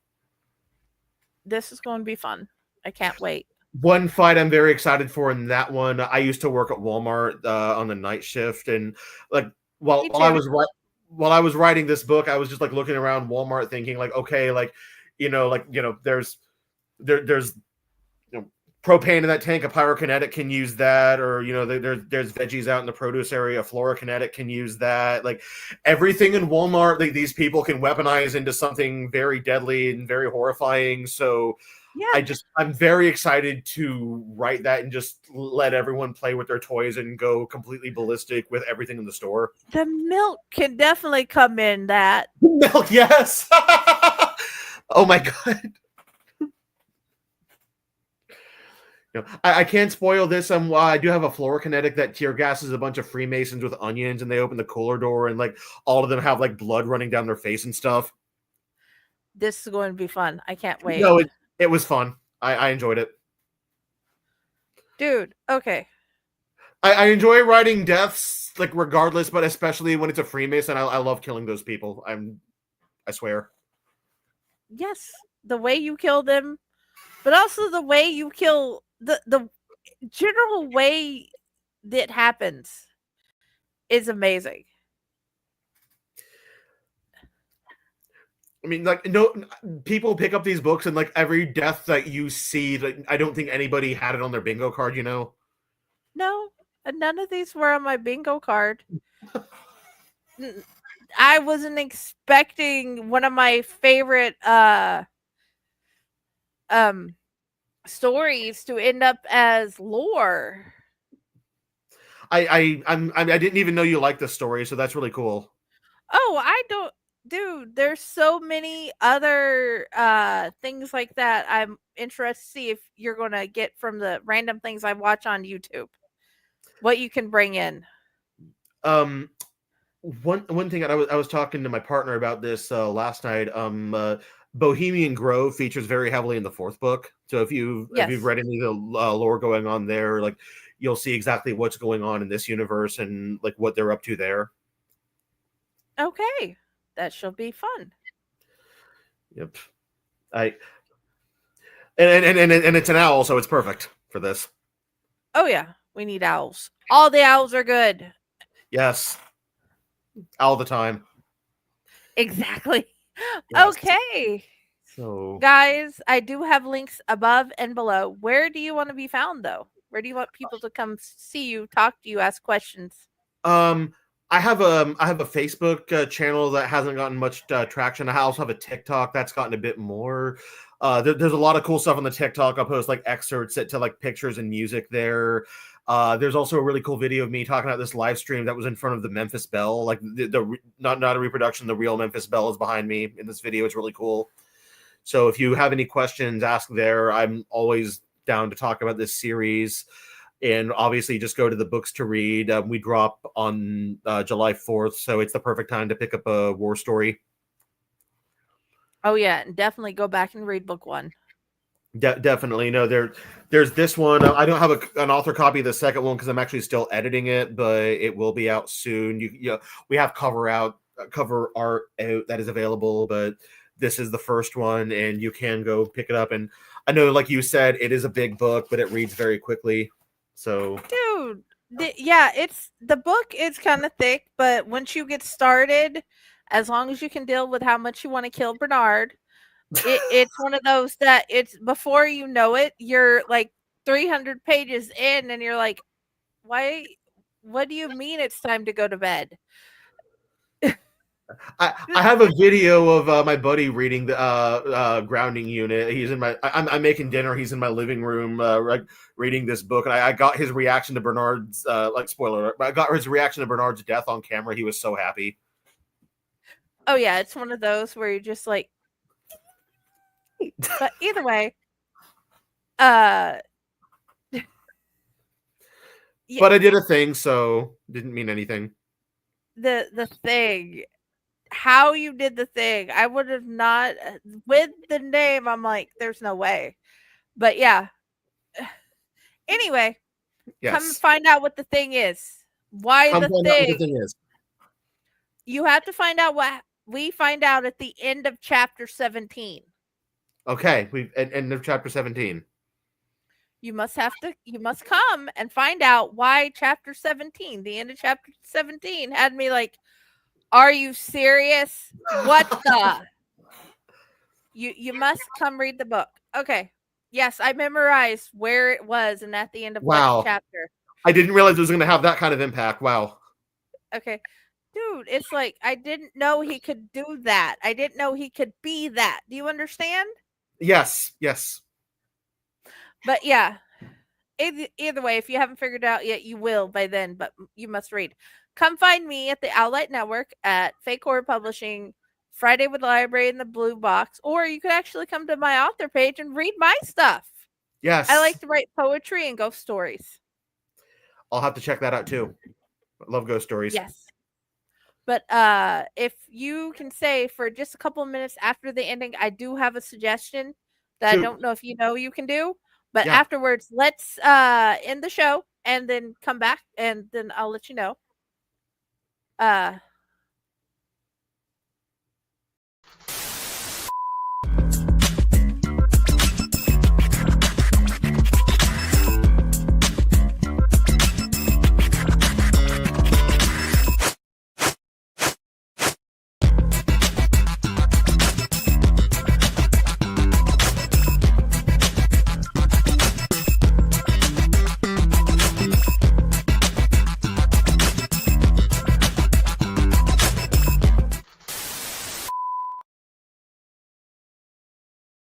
This is going to be fun. I can't wait. One fight I'm very excited for in that one. I used to work at Walmart on the night shift, and like while I was writing this book, I was just like looking around Walmart, thinking like, okay, like there's propane in that tank. A pyrokinetic can use that, or there's veggies out in the produce area. A fluorokinetic can use that. Like everything in Walmart, like, these people can weaponize into something very deadly and very horrifying. So. Yeah. I'm very excited to write that and just let everyone play with their toys and go completely ballistic with everything in the store. The milk can definitely come in that. Milk, yes. Oh my God. I can't spoil this. I do have a fluorokinetic that tear gases a bunch of Freemasons with onions, and they open the cooler door, and like all of them have like blood running down their face and stuff. This is going to be fun. I can't wait. No, it was fun. I enjoyed it. Dude, okay. I enjoy writing deaths, like regardless, but especially when it's a Freemason. I love killing those people. I swear. Yes, the way you kill them, but also the way you kill the general way that happens is amazing. I mean, like, no, people pick up these books, and like every death that you see, like, I don't think anybody had it on their bingo card, No, none of these were on my bingo card. I wasn't expecting one of my favorite stories to end up as lore. I didn't even know you liked this story, so that's really cool. Oh, I don't. dude, there's so many other things like that. I'm interested to see if you're gonna get from the random things I watch on YouTube. What you can bring in. Um, one thing I was talking to my partner about this last night. Bohemian Grove features very heavily in the fourth book. So if you've Yes. read any of the lore going on there, like you'll see exactly what's going on in this universe and like what they're up to there. Okay. That shall be fun. Yep. And it's an owl, so it's perfect for this. Oh yeah, we need owls. All the owls are good. Yes. All the time. Exactly. Yes. Okay. So Guys, I do have links above and below. Where do you want to be found though? Where do you want people to come see you, talk to you, ask questions? I have a Facebook channel that hasn't gotten much traction. I also have a TikTok that's gotten a bit more. There's a lot of cool stuff on the TikTok. I'll post like excerpts to like pictures and music there. There's also a really cool video of me talking about this live stream that was in front of the Memphis Bell. Like the not a reproduction, the real Memphis Bell is behind me in this video. It's really cool. So if you have any questions, ask there. I'm always down to talk about this series. And obviously, just go to the books to read. We drop on July 4th, so it's the perfect time to pick up a war story. Oh yeah, and definitely go back and read book 1. Definitely. No, there's this one. I don't have an author copy of the second one because I'm actually still editing it, but it will be out soon. We have cover art out that is available, but this is the first one, and you can go pick it up. And I know, like you said, it is a big book, but it reads very quickly. So, dude, it's the book is kind of thick, but once you get started, as long as you can deal with how much you want to kill Bernard, it's one of those that it's before you know it, you're like 300 pages in, and you're like, why? What do you mean it's time to go to bed? I have a video of my buddy reading the grounding unit. He's in my. I'm making dinner. He's in my living room, reading this book, and I got his reaction to Bernard's. Spoiler! I got his reaction to Bernard's death on camera. He was so happy. Oh yeah, it's one of those where you're just like. But either way, yeah. But I did a thing, so didn't mean anything. The thing. How you did the thing, I would have not with the name. I'm like, there's no way. But yeah. Anyway, yes. Come find out what the thing is. Why come the find thing? Out what the thing is. You have to find out what we find out at the end of chapter 17. Okay, we end of chapter 17. You must come and find out why chapter 17, the end of chapter 17, had me like, are you serious? What the? You must come read the book. Okay. Yes, I memorized where it was and at the end of what chapter. I didn't realize it was going to have that kind of impact. Wow. Okay. Dude, it's like I didn't know he could do that. I didn't know he could be that. Do you understand? Yes. But yeah. Either way, if you haven't figured it out yet, you will by then, but you must read. Come find me at the Owlite Network at Fake Horror Publishing, Friday with Library in the Blue Box, or you could actually come to my author page and read my stuff. Yes. I like to write poetry and ghost stories. I'll have to check that out too. I love ghost stories. Yes. But if you can say for just a couple of minutes after the ending, I do have a suggestion that I don't know if you know you can do. But afterwards, let's end the show and then come back and then I'll let you know.